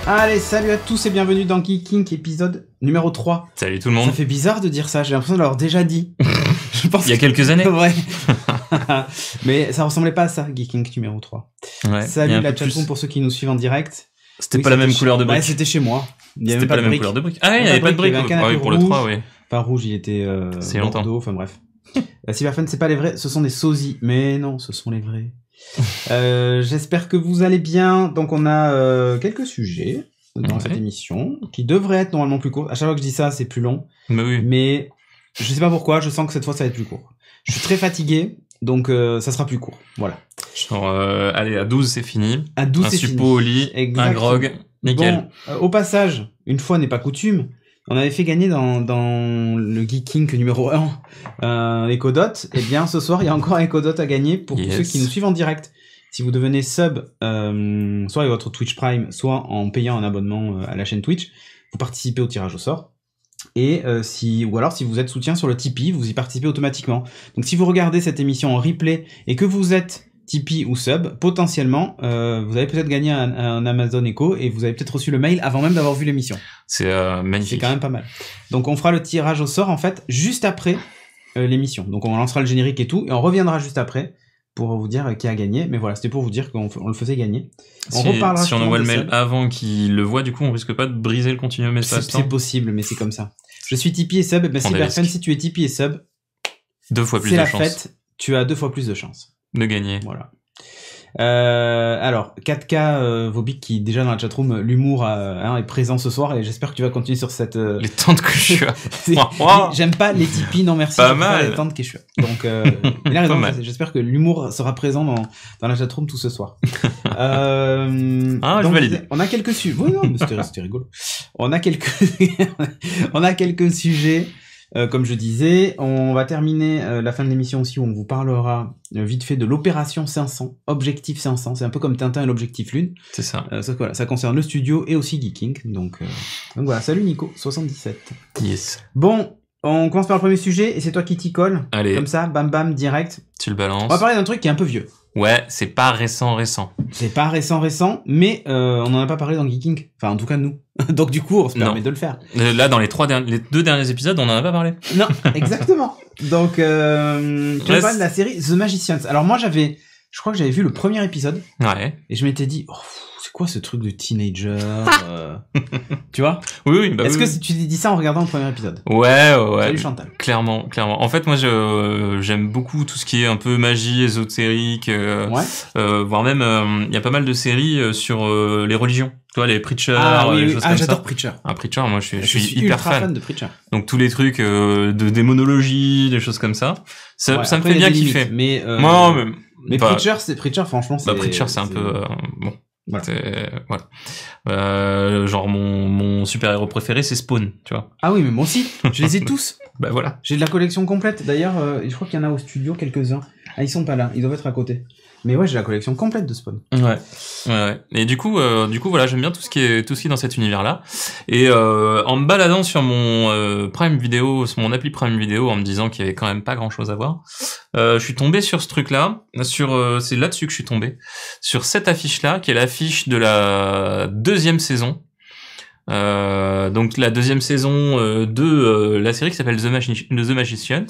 Allez, salut à tous et bienvenue dans Geeking, épisode numéro 3. Salut tout le monde. Ça fait bizarre de dire ça, j'ai l'impression de l'avoir déjà dit. Je pense Il y a quelques années. Ouais. Mais ça ressemblait pas à ça, Geeking numéro 3. Ouais, salut la chatroom pour ceux qui nous suivent en direct. C'était pas la même couleur de briques. Ouais, c'était chez moi. C'était pas la même couleur de briques. Ah ouais, il y avait pas de briques. Oui, pour le 3, oui. Pas rouge, il était c'est longtemps. bordeaux, enfin bref. Cyberfun, c'est pas les vrais, ce sont des sosies. Mais non, ce sont les vrais. J'espère que vous allez bien. Donc on a quelques sujets dans cette émission qui devraient être normalement plus courts. À chaque fois que je dis ça, c'est plus long. Mais oui. Mais je sais pas pourquoi, je sens que cette fois ça va être plus court. Je suis très fatigué, donc ça sera plus court. Voilà. Genre, allez, à 12 c'est fini. À 12 c'est fini. Un suppo au lit, exactement. un grog, nickel. Bon, au passage, une fois n'est pas coutume, on avait fait gagner dans le Geeking numéro 1 Ecodot. Et bien ce soir, il y a encore un Ecodot à gagner pour tous ceux qui nous suivent en direct. Si vous devenez sub, soit avec votre Twitch Prime, soit en payant un abonnement à la chaîne Twitch, vous participez au tirage au sort. Et ou alors si vous êtes soutien sur le Tipeee, vous y participez automatiquement. Donc si vous regardez cette émission en replay et que vous êtes Tipeee ou sub, potentiellement, vous avez peut-être gagné un Amazon Echo et vous avez peut-être reçu le mail avant même d'avoir vu l'émission. C'est magnifique. C'est quand même pas mal. Donc on fera le tirage au sort en fait juste après l'émission. Donc on lancera le générique et tout et on reviendra juste après pour vous dire qui a gagné. Mais voilà, c'était pour vous dire qu'on le faisait gagner. Si on envoie le mail avant qu'il le voit, du coup on risque pas de briser le continuum espace-temps. C'est possible, mais c'est comme ça. Je suis Tipeee et sub, mais Cyberfun, si tu es Tipeee et sub, 2 fois plus de chance. C'est la fête, tu as 2 fois plus de chance de gagner. Voilà. Alors 4K Vobik qui déjà dans la chatroom, l'humour est présent ce soir et j'espère que tu vas continuer sur cette les tentes que je suis. J'aime pas les Tipeee, non merci. Pas mal. Les tentes que je suis. Donc il a raison. J'espère que l'humour sera présent dans la chatroom tout ce soir. je valide. On a quelques sujets. Oui, non, mais c'était rigolo. On a quelques sujets. Comme je disais, on va terminer la fin de l'émission aussi où on vous parlera vite fait de l'opération 500, Objectif 500. C'est un peu comme Tintin et l'Objectif Lune. C'est ça. Ça concerne le studio et aussi Geeking. Donc voilà, salut Nico, 77. Yes. Bon, on commence par le premier sujet et c'est toi qui t'y colle. Allez. Comme ça, bam bam, direct. Tu le balances. On va parler d'un truc qui est un peu vieux. Ouais, c'est pas récent. C'est pas récent, mais on en a pas parlé dans Geeking. Enfin, en tout cas, nous. Donc du coup, on se permet de le faire. Là, dans les 2 derniers épisodes, on en a pas parlé. Non, exactement. Donc, tu vas parler de la série The Magicians. Alors moi, je crois que j'avais vu le premier épisode. Ouais. Et je m'étais dit, c'est quoi ce truc de teenager Tu vois? Oui. Est-ce que tu dis ça en regardant le premier épisode? Ouais. Salut Chantal. Clairement. En fait, moi, j'aime beaucoup tout ce qui est un peu magie ésotérique. Voire même, il y a pas mal de séries sur les religions. Tu vois, les Preacher, les choses comme ça. J'adore Preacher. Preacher, moi, je suis hyper hyper fan de Preacher. Donc tous les trucs de démonologie, des choses comme ça. Ça me fait bien kiffer. Mais Preacher, franchement, c'est... Preacher, c'est un peu... bon. Voilà. Genre mon super-héros préféré, c'est Spawn, tu vois. Ah oui, mais moi aussi. Je les ai tous. Bah voilà. J'ai de la collection complète. D'ailleurs, je crois qu'il y en a au studio quelques-uns. Ah, ils sont pas là. Ils doivent être à côté. Mais ouais, j'ai la collection complète de Spawn. Ouais. Et du coup, voilà, j'aime bien tout ce qui est dans cet univers-là. Et en me baladant sur mon Prime Video, sur mon appli Prime Video, en me disant qu'il y avait quand même pas grand-chose à voir, je suis tombé sur ce truc-là. C'est là-dessus que je suis tombé. Sur cette affiche-là, qui est l'affiche de la 2e saison. Donc la 2e saison de la série qui s'appelle The Magicians.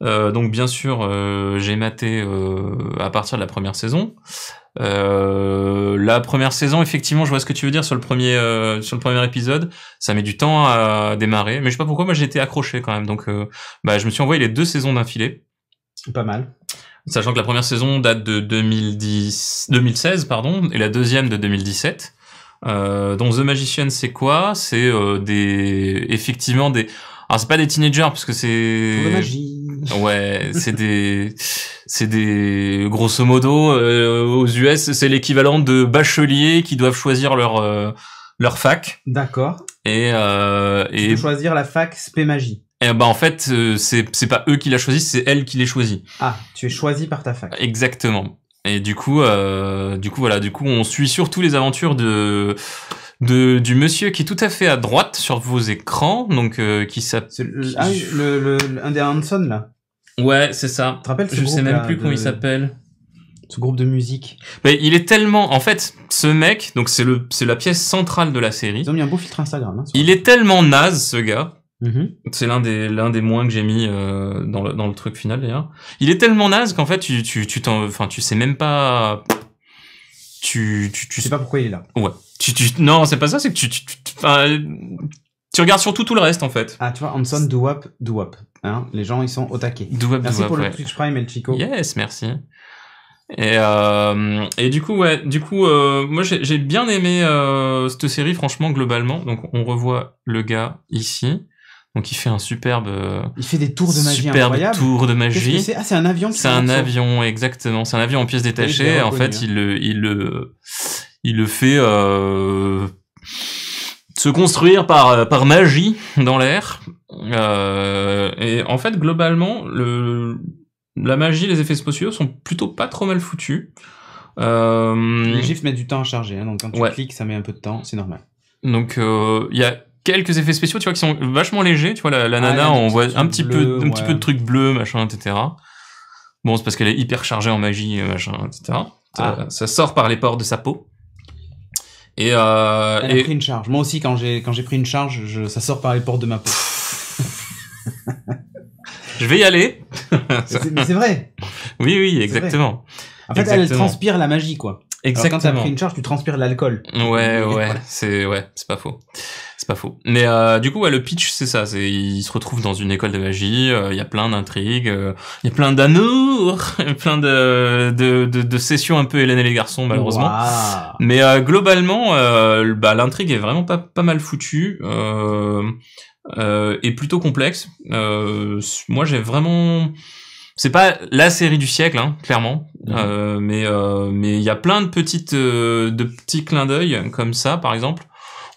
Donc bien sûr j'ai maté à partir de la première saison. La première saison, effectivement, je vois ce que tu veux dire sur le premier épisode. Ça met du temps à démarrer, mais je sais pas pourquoi, moi j'ai été accroché quand même. Donc je me suis envoyé les 2 saisons d'un filet. Pas mal. Sachant que la première saison date de 2016, pardon, et la deuxième de 2017. Donc The Magician, c'est quoi? C'est effectivement des... Alors c'est pas des teenagers parce que c'est... Pour la magie. Ouais, c'est des grosso modo aux US, c'est l'équivalent de bacheliers qui doivent choisir leur fac. D'accord. Et tu peux choisir la fac spé magie. Et en fait, c'est pas eux qui la choisissent, c'est elle qui les choisit. Ah, tu es choisi par ta fac. Exactement. Et du coup, on suit surtout les aventures du monsieur qui est tout à fait à droite sur vos écrans, donc qui s'appelle... un des Hanson, là. Ouais, c'est ça. Tu te rappelles Je sais même plus comment il s'appelle. Ce groupe de musique. Mais il est tellement, en fait, ce mec, donc c'est la pièce centrale de la série. Ils ont mis un beau filtre Instagram. Hein, il est tellement naze, ce gars. C'est l'un des moins que j'ai mis dans le truc final d'ailleurs. Il est tellement naze qu'en fait tu sais même pas. Tu sais pas pourquoi il est là. Ouais. Non, c'est pas ça, c'est que tu regardes surtout tout le reste en fait. Ah, tu vois, Hanson, doo-wop. Hein, les gens ils sont au taquet. Merci pour le Twitch Prime, El Chico. Yes, merci. Et du coup moi j'ai bien aimé cette série franchement globalement. Donc on revoit le gars ici. Donc il fait un superbe. Il fait des tours de magie incroyables. Tour de magie. Qu'est-ce que c'est ? Ah, c'est un avion. C'est un avion, exactement. C'est un avion en pièces détachées. En fait, il le fait se construire par magie dans l'air. Et en fait, globalement, la magie, les effets spéciaux sont plutôt pas trop mal foutus. Les gifs mettent du temps à charger, hein, donc quand tu cliques, ça met un peu de temps, c'est normal. Donc il y a quelques effets spéciaux, tu vois, qui sont vachement légers. Tu vois, la nana, on voit un petit peu de trucs bleus, machin, etc. Bon, c'est parce qu'elle est hyper chargée en magie, machin, etc. Ça sort par les pores de sa peau. Et elle a pris une charge. Moi aussi, quand j'ai pris une charge, ça sort par les pores de ma peau. Je vais y aller. Mais c'est vrai. Oui, exactement. En fait, elle transpire la magie, quoi. Exactement. Alors, quand t'as pris une charge, tu transpires l'alcool. Ouais, c'est pas faux. C'est pas faux. Mais du coup, le pitch, c'est ça. Il se retrouve dans une école de magie. Il y a plein d'intrigues. Il y a plein d'amour, plein de sessions un peu Hélène et les garçons, malheureusement. Wow. Mais globalement, l'intrigue est vraiment pas mal foutue. Et plutôt complexe. Moi, j'ai vraiment. C'est pas la série du siècle, hein, clairement. Mais il y a plein de petits clins d'œil comme ça, par exemple.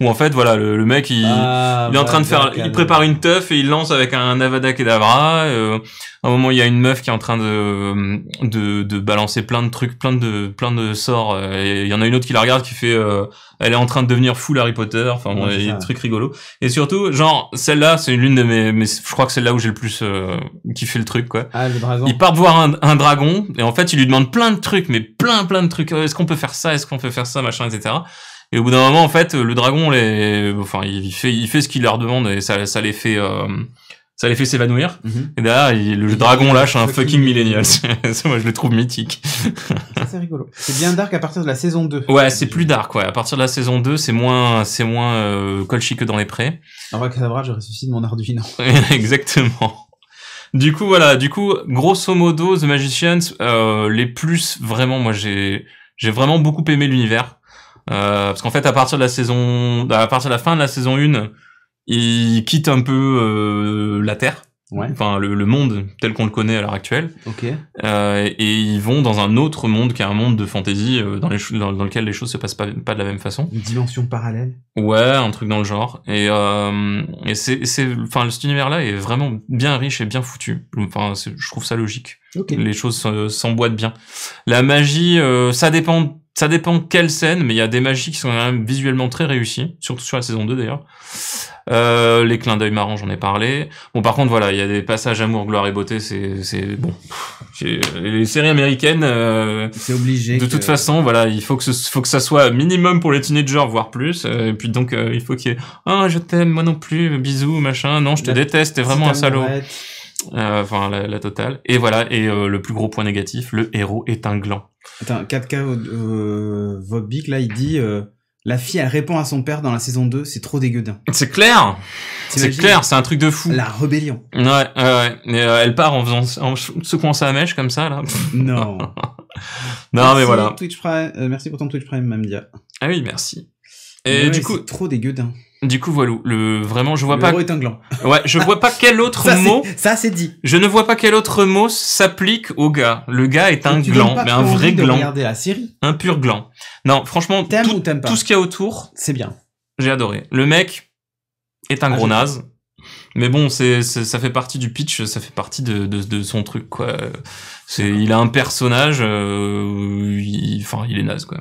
Où en fait, voilà, le mec, il est en train de faire, il prépare une teuf et il lance avec un Avada Kedavra. À un moment, il y a une meuf qui est en train de balancer plein de trucs, plein de sorts. Et il y en a une autre qui la regarde qui fait, elle est en train de devenir full Harry Potter. Enfin, bon, il y a des trucs rigolos. Et surtout, genre, celle-là, c'est l'une de mes, je crois que c'est là où j'ai le plus kiffé le truc, quoi. Ah, le dragon. Il part voir un dragon et en fait, il lui demande plein de trucs, mais plein de trucs. Est-ce qu'on peut faire ça? Est-ce qu'on peut faire ça? Machin, etc. Et au bout d'un moment, en fait, le dragon, il fait ce qu'il leur demande et ça les fait s'évanouir. Et derrière, le dragon lâche un fucking millennial. Moi, je le trouve mythique. C'est rigolo. C'est bien dark à partir de la saison 2. Ouais, c'est plus dark, ouais. À partir de la saison 2, c'est moins colchi que dans les prés. Alors, Cadavra, je ressuscite mon Arduino. Exactement. Du coup, grosso modo, The Magicians, les plus, vraiment, moi, j'ai vraiment beaucoup aimé l'univers. Parce qu'en fait, à partir de la fin de la saison 1, ils quittent un peu la Terre. Ouais. Enfin, le monde tel qu'on le connaît à l'heure actuelle. Ok. Et ils vont dans un autre monde qui est un monde de fantasy dans lequel les choses se passent pas de la même façon. Une dimension parallèle. Ouais, un truc dans le genre. Et cet univers-là est vraiment bien riche et bien foutu. Enfin, je trouve ça logique. Okay. Les choses s'emboîtent bien. La magie, ça dépend quelle scène, mais il y a des magies qui sont quand même visuellement très réussies, surtout sur la saison 2 d'ailleurs. Les clins d'œil marrants, j'en ai parlé. Bon, par contre, voilà, il y a des passages amour, gloire et beauté, c'est bon. Les séries américaines, c'est obligé. De toute façon, voilà, il faut que ça soit minimum pour les teenagers, voire plus. Et puis donc, il faut qu'il y ait, je t'aime, moi non plus, bisous, machin. Non, je te déteste, t'es vraiment un salaud. Enfin, la totale. Et voilà, et le plus gros point négatif, le héros est un gland. Attends, 4K Vobik, là, il dit la fille, elle répond à son père dans la saison 2, c'est trop dégueudin. C'est clair. C'est clair, c'est un truc de fou. La rébellion. Ouais. Et elle part en secouant sa mèche comme ça, là. Non. Non, merci, mais voilà. Twitch Prime, merci pour ton Twitch Prime, Mamdia. Ah oui, merci. Et du coup, c'est trop dégueudin. Du coup, voilà, vraiment, je vois le pas. Le héros est un gland. Ouais, je vois pas quel autre mot. Ça, c'est dit. Je ne vois pas quel autre mot s'applique au gars. Le gars est un gland, mais un vrai gland. Regarder la série. Un pur gland. Non, franchement, t'aimes ou t'aimes pas tout ce qu'il y a autour. C'est bien. J'ai adoré. Le mec est un gros naze. Mais bon, ça fait partie du pitch, ça fait partie de son truc, quoi. Il a un personnage, il est naze, quoi.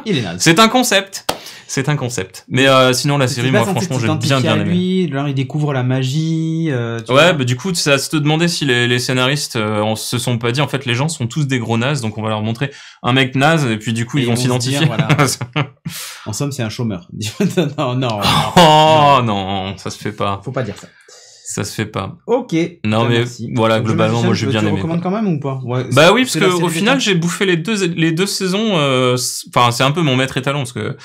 Il est naze. C'est un concept. C'est un concept. Mais sinon la série, moi franchement, j'ai bien aimé. Lui, là, il découvre la magie. Ouais, bah du coup, c'est à se te demander si les scénaristes se sont pas dit en fait les gens sont tous des gros nazes, donc on va leur montrer un mec naze et puis du coup ils vont s'identifier. Voilà. En somme, c'est un chômeur. non. Oh non, ça se fait pas. Faut pas dire ça. Ça se fait pas. Ok. Non mais merci. voilà, globalement, moi j'ai bien aimé. Tu recommandes quand même ou pas? Ouais, bah oui, parce que au final, j'ai bouffé les deux saisons. Enfin, c'est un peu mon maître étalon parce que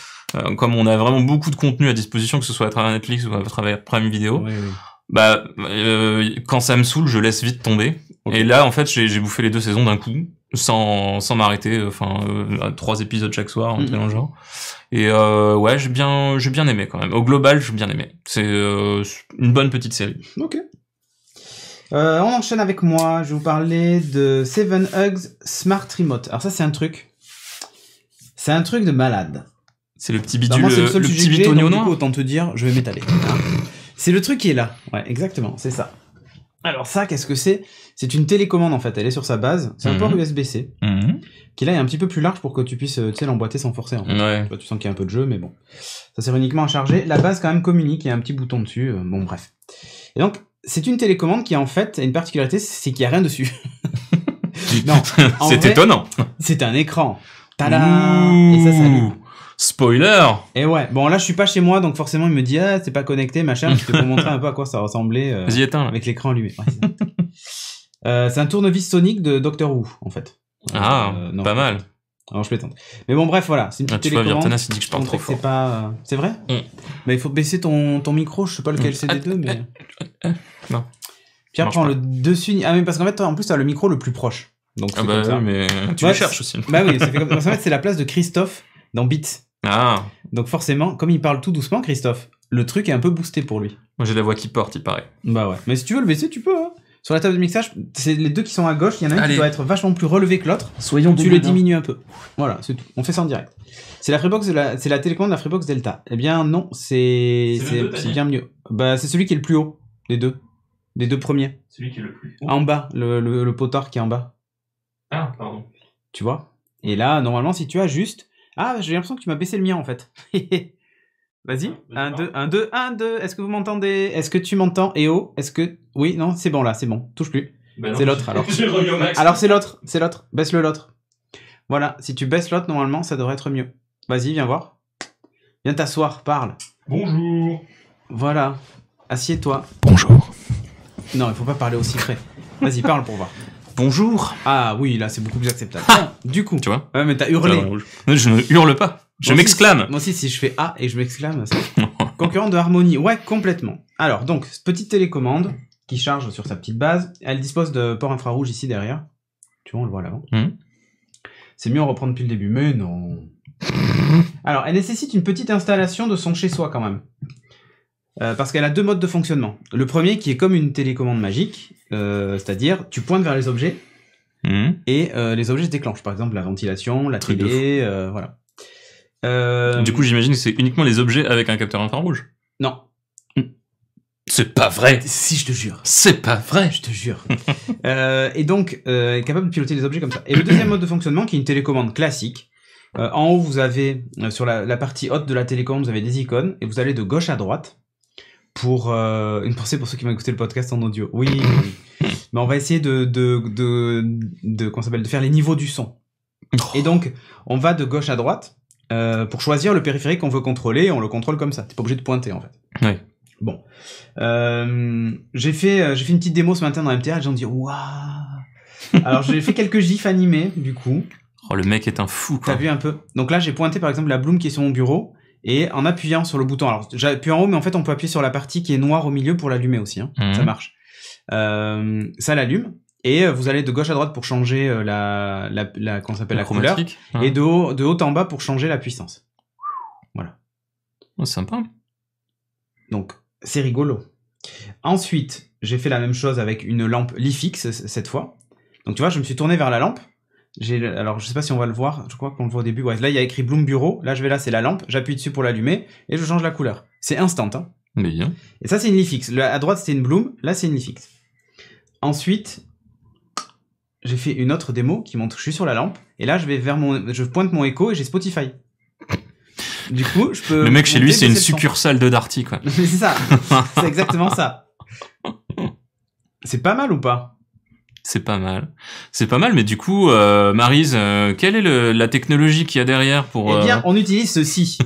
comme on a vraiment beaucoup de contenu à disposition, que ce soit à travers Netflix ou à travers Prime Video, oui. bah quand ça me saoule, je laisse vite tomber. Okay. Et là, en fait, j'ai bouffé les 2 saisons d'un coup, sans m'arrêter. Enfin, 3 épisodes chaque soir, un truc dans le genre. Et ouais, j'ai bien aimé quand même. Au global, j'ai bien aimé. C'est une bonne petite série. Ok. On enchaîne avec moi. Je vais vous parler de Seven Hugs Smart Remote. Alors ça, c'est un truc de malade. C'est le petit bidule, le petit bitonio noir. Autant te dire, je vais m'étaler. C'est le truc qui est là. Ouais, exactement, c'est ça. Alors ça, qu'est-ce que c'est? C'est une télécommande en fait. Elle est sur sa base. C'est un port USB-C qui là est un petit peu plus large pour que tu puisses, l'emboîter sans forcer. En fait. Ouais. Tu sens qu'il y a un peu de jeu, mais bon, ça sert uniquement à charger. La base quand même communique. Il y a un petit bouton dessus. Bon, bref. Et donc c'est une télécommande qui en fait a une particularité, c'est qu'il y a rien dessus. Non, c'est étonnant. C'est un écran. Tada. Et ça s'allume. Spoiler. Et ouais, bon là je suis pas chez moi donc forcément il me dit c'est pas connecté machin, c'était pour montrer un peu à quoi ça ressemblait Vas-y, éteins, avec l'écran allumé. Ouais, c'est un tournevis sonique de Doctor Who en fait. Non, pas mal. Alors je plaisante. Mais bon bref voilà, c'est une petite télécommande. Tu vois, Virtenas il dit que je parle trop fort. C'est pas c'est vrai Mais il faut baisser ton micro, je sais pas lequel c'est des deux mais non. Pierre prend le dessus. Ah mais parce qu'en fait toi, en plus t'as le micro le plus proche. Donc ah bah oui, mais tu le cherches aussi. Bah oui, c'est fait comme ça. En fait c'est la place de Christophe dans Beats. Ah. Donc forcément, comme il parle tout doucement, Christophe, le truc est un peu boosté pour lui. Moi j'ai la voix qui porte, il paraît. Bah ouais. Mais si tu veux le baisser, tu peux. Hein. Sur la table de mixage, c'est les deux qui sont à gauche. Il y en a un qui doit être vachement plus relevé que l'autre. Soyons tu le diminues un peu. Voilà, c'est tout. On fait ça en direct. C'est la Freebox c'est la télécommande de la Freebox Delta. Eh bien non, c'est bien mieux. Bah c'est celui qui est le plus haut des deux premiers. Celui qui est le plus haut. En bas, le potard qui est en bas. Ah pardon. Tu vois. Et là, normalement, si tu ajustes. Ah, j'ai l'impression que tu m'as baissé le mien, en fait. Vas-y. 1, 2, 1, 2, 1, 2. Est-ce que vous m'entendez? Est-ce que tu m'entends? Et oh, est-ce que... Oui, non, c'est bon, là, c'est bon. Touche plus. Ben c'est l'autre, alors. Alors, c'est l'autre. Baisse-le l'autre. Voilà, si tu baisses l'autre, normalement, ça devrait être mieux. Vas-y, viens voir. Viens t'asseoir, parle. Bonjour. Voilà. Assieds-toi. Bonjour. Non, il faut pas parler aussi frais. Vas-y, parle pour voir. Bonjour. Ah oui, là c'est beaucoup plus acceptable. Ah, du coup, tu vois. Ouais, mais t'as hurlé. Je ne hurle pas. Je m'exclame. Moi aussi, si je fais A et je m'exclame, c'est concurrent de Harmony. Ouais, complètement. Alors donc, petite télécommande qui charge sur sa petite base. Elle dispose de port infrarouge ici derrière. Tu vois, on le voit à l'avant. C'est mieux en reprendre depuis le début, mais non. Alors, elle nécessite une petite installation de son chez soi quand même. Parce qu'elle a 2 modes de fonctionnement. Le premier qui est comme une télécommande magique, c'est-à-dire tu pointes vers les objets et les objets se déclenchent. Par exemple la ventilation, la télé, voilà. Du coup j'imagine que c'est uniquement les objets avec un capteur infrarouge. Non. C'est pas vrai. Si, je te jure. C'est pas vrai. Je te jure. Et donc, est capable de piloter les objets comme ça. Et le deuxième mode de fonctionnement qui est une télécommande classique. En haut vous avez, sur la partie haute de la télécommande, vous avez des icônes et vous allez de gauche à droite. Pour une pensée pour ceux qui vont écouter le podcast en audio. Oui. Mais on va essayer comment s'appelle, de faire les niveaux du son. Et donc, on va de gauche à droite pour choisir le périphérique qu'on veut contrôler et on le contrôle comme ça. T'es pas obligé de pointer en fait. Oui. Bon. J'ai fait une petite démo ce matin dans MTA et les gens disent waouh. Alors j'ai fait quelques gifs animés du coup. Oh, le mec est un fou quoi. T'as vu un peu. Donc là j'ai pointé par exemple la Bloom qui est sur mon bureau. Et en appuyant sur le bouton, alors j'appuie en haut, mais en fait on peut appuyer sur la partie qui est noire au milieu pour l'allumer aussi, hein. Ça marche. Ça l'allume, et vous allez de gauche à droite pour changer comment s'appelle, la couleur, et de haut en bas pour changer la puissance. Voilà. Oh, sympa. Donc c'est rigolo. Ensuite, j'ai fait la même chose avec une lampe Li-Fix cette fois. Donc tu vois, je me suis tourné vers la lampe. Alors je sais pas si on va le voir, je crois qu'on le voit au début. Ouais, là il y a écrit Bloom Bureau, là c'est la lampe, j'appuie dessus pour l'allumer et je change la couleur. C'est instant, hein. Bien. Et ça c'est une Li-Fix. À droite c'était une Bloom, là c'est une Li-Fix. Ensuite, j'ai fait une autre démo qui montre que je suis sur la lampe et là je pointe mon écho et j'ai Spotify. Du coup, je peux. Le mec chez lui, c'est une succursale de Darty, quoi. C'est ça. C'est exactement ça. C'est pas mal ou pas? C'est pas mal. C'est pas mal, mais du coup, Maryse, quelle est la technologie qu'il y a derrière pour... Eh bien, on utilise ceci.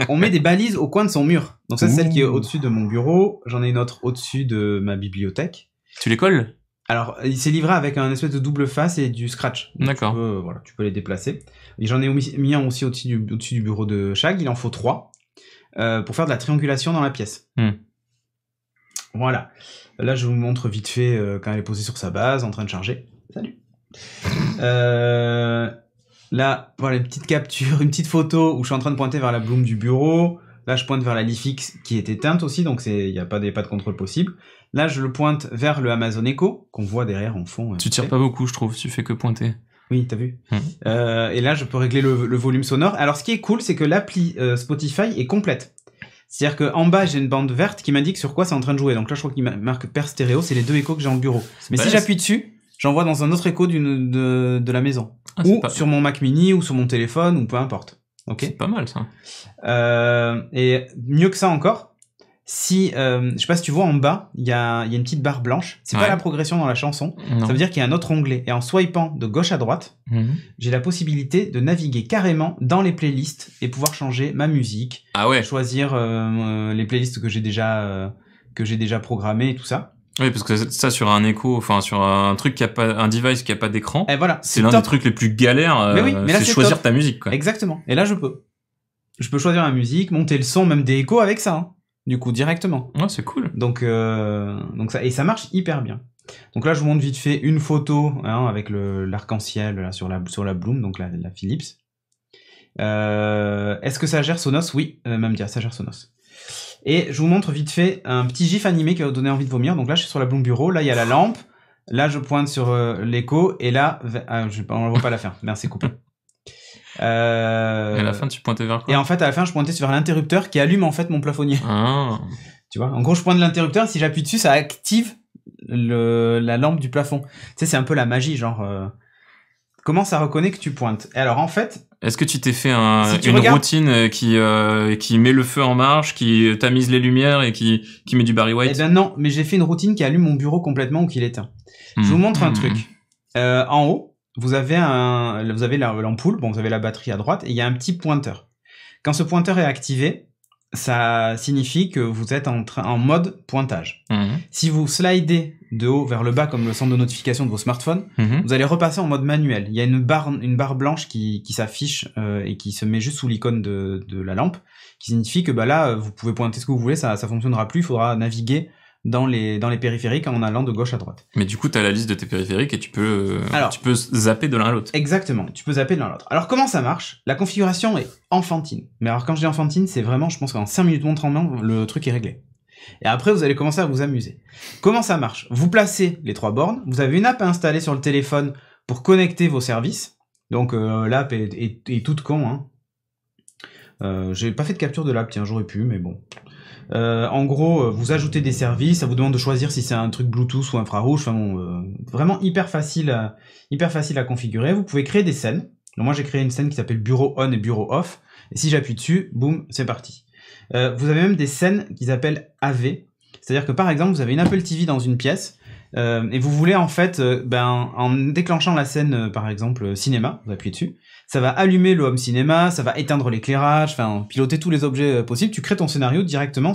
On met des balises au coin de son mur. Donc ça, c'est celle qui est au-dessus de mon bureau. J'en ai une autre au-dessus de ma bibliothèque. Tu les colles? Alors, il s'est livré avec un espèce de double face et du scratch. D'accord. Tu peux les déplacer. Et j'en ai mis un aussi au-dessus du bureau de Chag. Il en faut 3 pour faire de la triangulation dans la pièce. Voilà. Là, je vous montre vite fait quand elle est posée sur sa base, en train de charger. Salut. Là, voilà une petite capture, une petite photo où je suis en train de pointer vers la Bloom du bureau. Là, je pointe vers la Leafix qui est éteinte aussi, donc il n'y a pas de contrôle possible. Là, je le pointe vers le Amazon Echo, qu'on voit derrière en fond. Tu tires pas beaucoup, je trouve, tu fais que pointer. Oui, t'as vu. Et là, je peux régler le volume sonore. Alors, ce qui est cool, c'est que l'appli Spotify est complète. C'est-à-dire qu'en bas, j'ai une bande verte qui m'indique sur quoi c'est en train de jouer. Donc là, je crois qu'il marque pair stéréo, c'est les 2 échos que j'ai dans le bureau. Mais si j'appuie dessus, j'envoie dans un autre écho de la maison. Ou sur mon Mac mini, ou sur mon téléphone, ou peu importe. Ok. C'est pas mal, ça. Et mieux que ça encore, si, je sais pas si tu vois en bas, il y a une petite barre blanche. C'est pas la progression dans la chanson. Non. Ça veut dire qu'il y a un autre onglet. Et en swipant de gauche à droite, j'ai la possibilité de naviguer carrément dans les playlists et pouvoir changer ma musique. Ah ouais. Choisir les playlists que j'ai déjà programmées et tout ça. Oui, parce que ça, sur un écho, enfin, sur un truc qui a pas, un device qui a pas d'écran. Et voilà. C'est l'un des trucs les plus galères. Mais là, c'est choisir ta musique, quoi. Exactement. Et là, je peux choisir ma musique, monter le son, même des échos avec ça, hein. Du coup, directement. Ouais, c'est cool. Donc ça, et ça marche hyper bien. Donc là, je vous montre vite fait une photo, hein, avec l'arc-en-ciel, là, sur la Bloom, donc la Philips. Est-ce que ça gère Sonos? Oui, même dire, ça gère Sonos. Et je vous montre vite fait un petit gif animé qui va vous donner envie de vomir. Donc là, je suis sur la Bloom Bureau. Là, il y a la lampe. Là, je pointe sur l'écho. Et là, on ne voit pas la fin. Merde, c'est coupé. Et à la fin, tu pointais vers quoi? Et en fait, à la fin, je pointais vers l'interrupteur qui allume en fait mon plafonnier. Ah. Tu vois, en gros, je pointe l'interrupteur. Si j'appuie dessus, ça active la lampe du plafond. Tu sais, c'est un peu la magie, genre... Comment ça reconnaît que tu pointes? Et alors, en fait... Est-ce que tu t'es fait une routine qui met le feu en marche, qui tamise les lumières et qui met du Barry White? Eh ben non, mais j'ai fait une routine qui allume mon bureau complètement ou qui l'éteint. Je vous montre un truc. En haut, vous avez l'ampoule, bon, vous avez la batterie à droite, et il y a un petit pointeur. Quand ce pointeur est activé, ça signifie que vous êtes en mode pointage. Si vous slidez de haut vers le bas comme le centre de notification de vos smartphones, vous allez repasser en mode manuel. Il y a une barre blanche qui s'affiche et qui se met juste sous l'icône de la lampe, qui signifie que bah là, vous pouvez pointer ce que vous voulez, ça fonctionnera plus, il faudra naviguer dans les périphériques en allant de gauche à droite. Mais du coup, tu as la liste de tes périphériques et tu peux zapper de l'un à l'autre. Exactement, tu peux zapper de l'un à l'autre. Alors comment ça marche? La configuration est enfantine. Mais alors quand je dis enfantine, c'est vraiment, je pense qu'en 5 minutes montre en main, le truc est réglé. Et après, vous allez commencer à vous amuser. Comment ça marche? Vous placez les 3 bornes, vous avez une app à installer sur le téléphone pour connecter vos services. Donc l'app est toute con, hein. J'ai pas fait de capture de l'app, tiens, j'aurais pu, mais bon. En gros, vous ajoutez des services, ça vous demande de choisir si c'est un truc Bluetooth ou infrarouge, enfin bon, vraiment hyper facile à configurer. Vous pouvez créer des scènes. Donc moi j'ai créé une scène qui s'appelle bureau on et bureau off, et si j'appuie dessus, boum, c'est parti. Vous avez même des scènes qui s'appellent AV, c'est-à-dire que par exemple vous avez une Apple TV dans une pièce, et vous voulez en fait, en déclenchant la scène par exemple cinéma, vous appuyez dessus, ça va allumer le home cinéma, ça va éteindre l'éclairage, enfin piloter tous les objets possibles. Tu crées ton scénario directement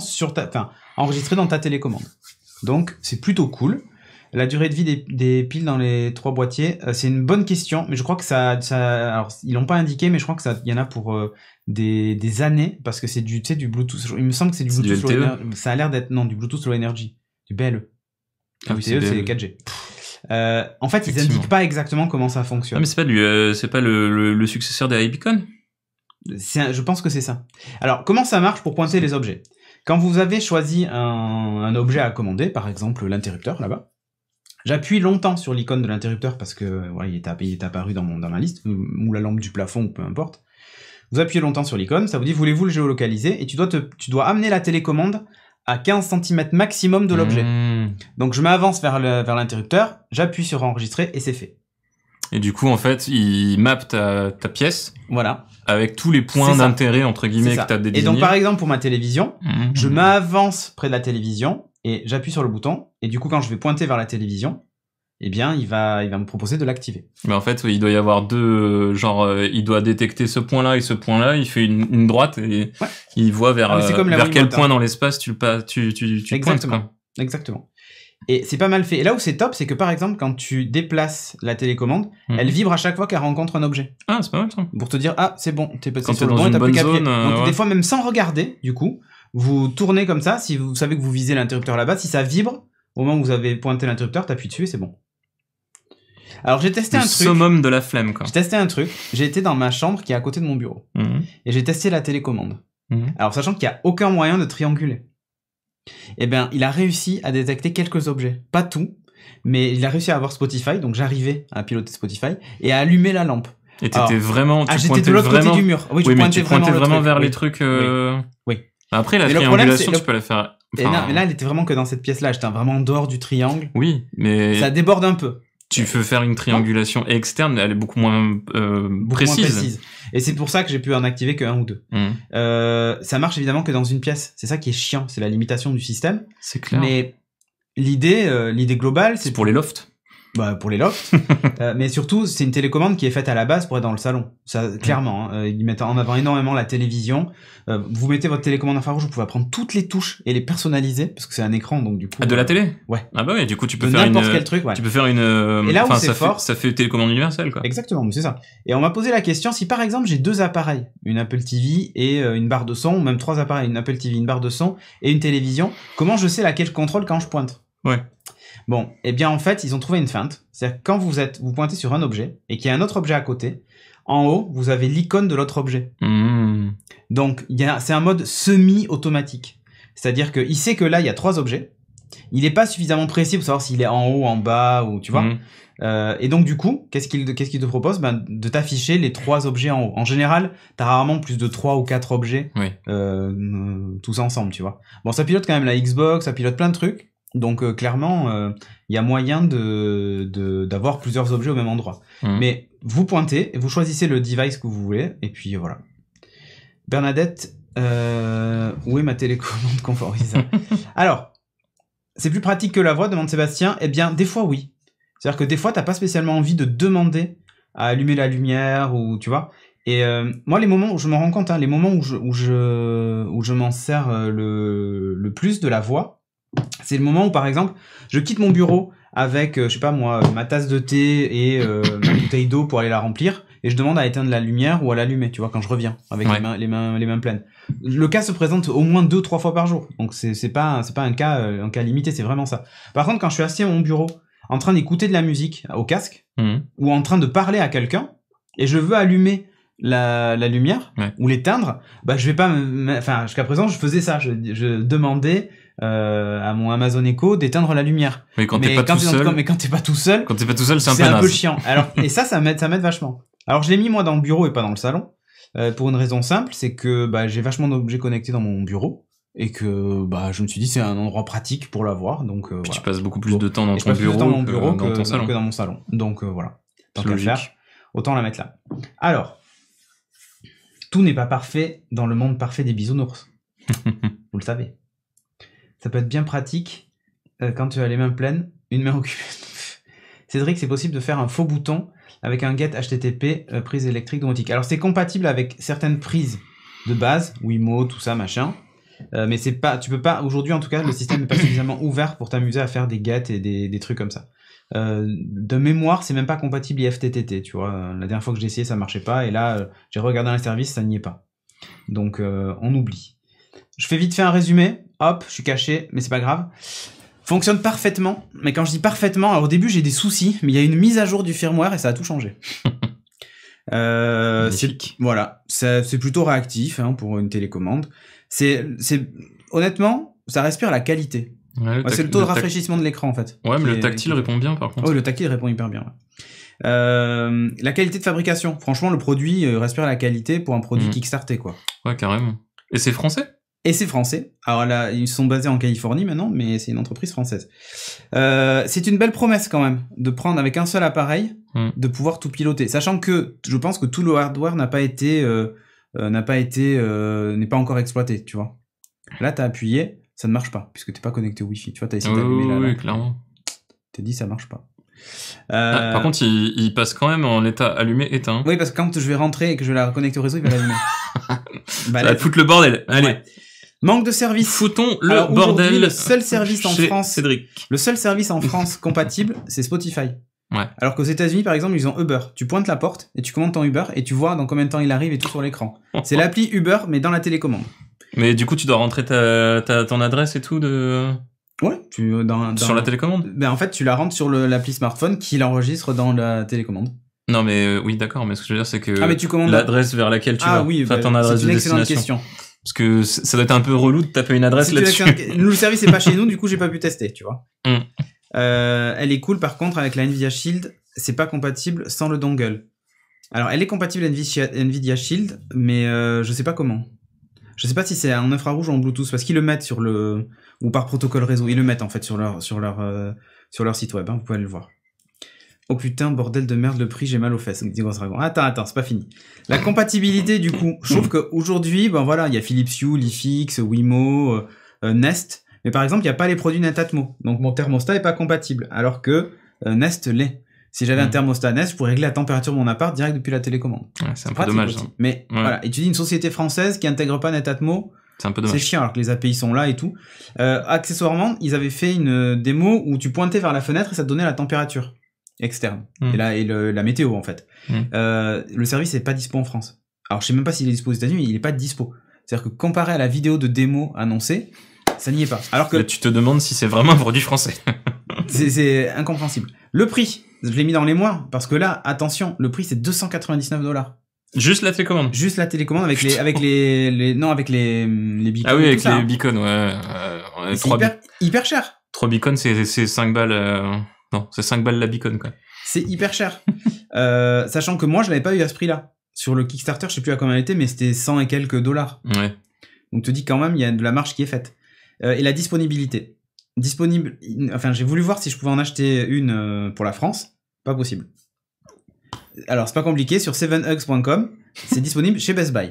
enregistré dans ta télécommande. Donc c'est plutôt cool. La durée de vie des piles dans les 3 boîtiers, c'est une bonne question, mais je crois que alors ils l'ont pas indiqué, mais je crois que il y en a pour des années, parce que c'est du Bluetooth. Il me semble que c'est du Bluetooth Low Energy. Ça a l'air d'être du Bluetooth Low Energy, du BLE. Ah oui, c'est 4G. En fait, ils indiquent pas exactement comment ça fonctionne. Ah, mais c'est pas le successeur des iBeacon? Je pense que c'est ça. Alors, comment ça marche pour pointer les objets? Quand vous avez choisi un objet à commander, par exemple l'interrupteur là-bas, j'appuie longtemps sur l'icône de l'interrupteur parce que voilà, il est apparu dans la liste, ou la lampe du plafond, ou peu importe. Vous appuyez longtemps sur l'icône, ça vous dit voulez-vous le géolocaliser, et tu dois amener la télécommande à 15 cm maximum de l'objet. Donc je m'avance vers l'interrupteur, j'appuie sur enregistrer et c'est fait. Et du coup, en fait, il mappe ta pièce. Voilà. Avec tous les points d'intérêt, entre guillemets, que tu as désignés. Et donc, par exemple, pour ma télévision, je m'avance près de la télévision et j'appuie sur le bouton. Et du coup, quand je vais pointer vers la télévision, eh bien, il va me proposer de l'activer. Mais en fait, il doit y avoir deux, il doit détecter ce point-là et ce point-là, il fait une droite et il voit vers quel point dans l'espace tu pointes, quoi. Exactement. Et c'est pas mal fait. Et là où c'est top, c'est que par exemple, quand tu déplaces la télécommande, elle vibre à chaque fois qu'elle rencontre un objet. Ah, c'est pas mal ça. Pour te dire, ah, c'est bon, t'es passé sur le bon et t'as plus qu'à appuyer. Donc des fois, même sans regarder, du coup, vous tournez comme ça, si vous savez que vous visez l'interrupteur là-bas, si ça vibre, au moment où vous avez pointé l'interrupteur, t'appuies dessus et c'est bon. Alors j'ai testé un truc. Le summum de la flemme, quoi. J'ai testé un truc. J'ai été dans ma chambre qui est à côté de mon bureau. Et j'ai testé la télécommande. Alors sachant qu'il n'y a aucun moyen de trianguler. Eh bien, il a réussi à détecter quelques objets. Pas tout, mais il a réussi à avoir Spotify, donc j'arrivais à piloter Spotify, et à allumer la lampe. Et t'étais vraiment... j'étais de l'autre côté du mur. Oui, mais tu pointais vraiment vers les trucs... Oui. Après, la triangulation, tu peux la faire... Enfin... Non, mais là, elle était vraiment que dans cette pièce-là. J'étais vraiment en dehors du triangle. Oui, mais... Ça déborde un peu. Tu veux faire une triangulation externe, elle est beaucoup moins précise. Et c'est pour ça que j'ai pu en activer que 1 ou 2. Ça marche évidemment que dans une pièce. C'est ça qui est chiant, c'est la limitation du système. C'est clair. Mais l'idée globale, c'est pour les lofts. Bah, pour les lofts. Mais surtout, c'est une télécommande qui est faite à la base pour être dans le salon. Ça, clairement, hein. Ils mettent en avant énormément la télévision. Vous mettez votre télécommande infrarouge, vous pouvez prendre toutes les touches et les personnaliser, parce que c'est un écran, donc du coup. Ah, de la télé? Ouais. Ah bah ouais, du coup, tu peux faire n'importe quel truc, ouais. Tu peux faire une, et là où c'est fort. Ça fait télécommande universelle, quoi. Exactement, c'est ça. Et on m'a posé la question, si par exemple, j'ai 2 appareils, une Apple TV et une barre de son, ou même 3 appareils, une Apple TV, une barre de son et une télévision, comment je sais laquelle je contrôle quand je pointe? Ouais. Bon, eh bien en fait, ils ont trouvé une feinte. C'est-à-dire que quand vous pointez sur un objet et qu'il y a un autre objet à côté, en haut, vous avez l'icône de l'autre objet. Donc, c'est un mode semi-automatique. C'est-à-dire qu'il sait que là, il y a 3 objets. Il n'est pas suffisamment précis pour savoir s'il est en haut, en bas, ou tu vois. Et donc du coup, qu'est-ce qu'il te propose? Ben, de t'afficher les 3 objets en haut. En général, t'as rarement plus de 3 ou 4 objets, tous ensemble, tu vois. Bon, ça pilote quand même la Xbox, ça pilote plein de trucs. Donc clairement, il y a moyen d'avoir plusieurs objets au même endroit. Mais vous pointez, vous choisissez le device que vous voulez, et puis voilà. Bernadette, où est ma télécommande confortisa? Alors, c'est plus pratique que la voix, demande Sébastien. Eh bien, des fois, oui. C'est-à-dire que des fois, t'as pas spécialement envie de demander à allumer la lumière, ou tu vois. Et moi, les moments où je me rends compte, hein, les moments où je m'en sers le plus de la voix, c'est le moment où, par exemple, je quitte mon bureau avec, je sais pas moi, ma tasse de thé et ma bouteille d'eau pour aller la remplir, et je demande à éteindre la lumière ou à l'allumer, tu vois, quand je reviens, avec les mains pleines. Le cas se présente au moins 2-3 fois par jour, donc c'est pas un cas limité, c'est vraiment ça. Par contre, quand je suis assis à mon bureau, en train d'écouter de la musique au casque, ou en train de parler à quelqu'un, et je veux allumer la lumière, ou l'éteindre, bah je vais pas enfin, jusqu'à présent, je faisais ça, je demandais à mon Amazon Echo d'éteindre la lumière. Mais quand t'es pas tout seul, c'est un peu chiant. Alors, et ça m'aide vachement. Alors, je l'ai mis moi dans le bureau et pas dans le salon, pour une raison simple, c'est que bah j'ai vachement d'objets connectés dans mon bureau et que bah je me suis dit c'est un endroit pratique pour l'avoir, donc voilà. Tu passes beaucoup plus de temps dans ton bureau que dans mon salon. Donc voilà. Tant qu'à faire, autant la mettre là. Alors, tout n'est pas parfait dans le monde parfait des bisounours. Vous le savez. Ça peut être bien pratique quand tu as les mains pleines, une main occupée. Cédric, c'est possible de faire un faux bouton avec un get HTTP prise électrique domotique. Alors c'est compatible avec certaines prises de base, Wiimote, tout ça, machin. Mais c'est pas, tu peux pas, aujourd'hui en tout cas, le système n'est pas suffisamment ouvert pour t'amuser à faire des get et des trucs comme ça. De mémoire, c'est même pas compatible IFTTT, tu vois. La dernière fois que j'ai essayé, ça marchait pas, et là, j'ai regardé dans les services, ça n'y est pas. Donc on oublie. Je fais vite fait un résumé. Hop, je suis caché, mais c'est pas grave. Fonctionne parfaitement, mais quand je dis parfaitement, alors au début j'ai des soucis, mais il y a une mise à jour du firmware et ça a tout changé. Voilà, c'est plutôt réactif hein, pour une télécommande. Honnêtement, ça respire la qualité. C'est le taux de rafraîchissement de l'écran en fait. Ouais, mais le tactile répond bien par contre. Oh, le tactile répond hyper bien. Ouais. La qualité de fabrication, franchement, le produit respire la qualité pour un produit Kickstarter quoi. Ouais, carrément. Et c'est français ? Et c'est français. Alors là, ils sont basés en Californie maintenant, mais c'est une entreprise française. C'est une belle promesse quand même, de prendre avec un seul appareil, de pouvoir tout piloter. Sachant que je pense que tout le hardware n'est pas encore exploité, tu vois. Là, t'as appuyé, ça ne marche pas, puisque t'es pas connecté au Wi-Fi. Tu vois, t'as essayé d'allumer là. Oui, clairement. T'es dit, ça marche pas. Par contre, il passe quand même en état allumé-éteint. Oui, parce que quand je vais rentrer et que je vais la reconnecter au réseau, il va l'allumer. Ça va te foutre le bordel. Allez. Ouais. Manque de service. Foutons le bordel. Le seul service en France, Cédric. Le seul service en France compatible, c'est Spotify. Ouais. Alors qu'aux États-Unis, par exemple, ils ont Uber. Tu pointes la porte et tu commandes ton Uber et tu vois dans combien de temps il arrive et tout sur l'écran. C'est l'appli Uber, mais dans la télécommande. Mais du coup, tu dois rentrer ton adresse et tout de. Ouais. Sur la télécommande. Ben en fait, tu la rentres sur l'appli smartphone qui l'enregistre dans la télécommande. Non, mais oui, d'accord. Mais ce que je veux dire, c'est que mais tu commandes l'adresse vers laquelle tu vas. Oui, enfin, ton adresse de destination. Question. Parce que ça doit être un peu relou de taper une adresse là-dessus. Nous, le service est pas chez nous, du coup, j'ai pas pu tester, tu vois. Elle est cool, par contre, avec la Nvidia Shield, c'est pas compatible sans le dongle. Alors, elle est compatible Nvidia Shield, mais je sais pas comment. Je sais pas si c'est en infrarouge ou en Bluetooth, parce qu'ils le mettent ou par protocole réseau, ils le mettent en fait sur leur site web, hein, vous pouvez aller le voir. Oh putain, bordel de merde, le prix, j'ai mal aux fesses, dit Ghost Dragon. Attends, c'est pas fini. La compatibilité, du coup, je trouve qu'aujourd'hui, ben voilà, il y a Philips Hue, Lifix, Wimo, Nest, mais par exemple, il n'y a pas les produits Netatmo, donc mon thermostat est pas compatible, alors que Nest l'est. Si j'avais un thermostat Nest, je pourrais régler la température de mon appart direct depuis la télécommande. Ouais, c'est un peu dommage. Hein. Mais voilà, et tu dis une société française qui intègre pas Netatmo, c'est un peu dommage. C'est chiant alors que les API sont là et tout. Accessoirement, ils avaient fait une démo où tu pointais vers la fenêtre et ça te donnait la température externe et la météo en fait. Le service est pas dispo en France. Alors je sais même pas s'il est dispo aux États-Unis, mais il est pas dispo. C'est-à-dire que comparé à la vidéo de démo annoncée, ça n'y est pas. Alors que tu te demandes si c'est vraiment un produit français. c'est incompréhensible. Le prix, je l'ai mis dans les mois parce que là, attention, le prix c'est $299. Juste la télécommande. Juste la télécommande avec les beacons. Ah oui, avec les beacons, ouais. C'est hyper cher. 3 beacons, c'est 5 balles, non, c'est 5 balles la beacon, quoi. C'est hyper cher. Sachant que moi, je l'avais pas eu à ce prix-là. Sur le Kickstarter, je sais plus à combien elle était, mais c'était 100 et quelques dollars. Ouais. Donc, te dis quand même, il y a de la marge qui est faite. Et la disponibilité. Enfin, j'ai voulu voir si je pouvais en acheter une pour la France. Pas possible. Alors, c'est pas compliqué, sur 7hugs.com, c'est disponible chez Best Buy.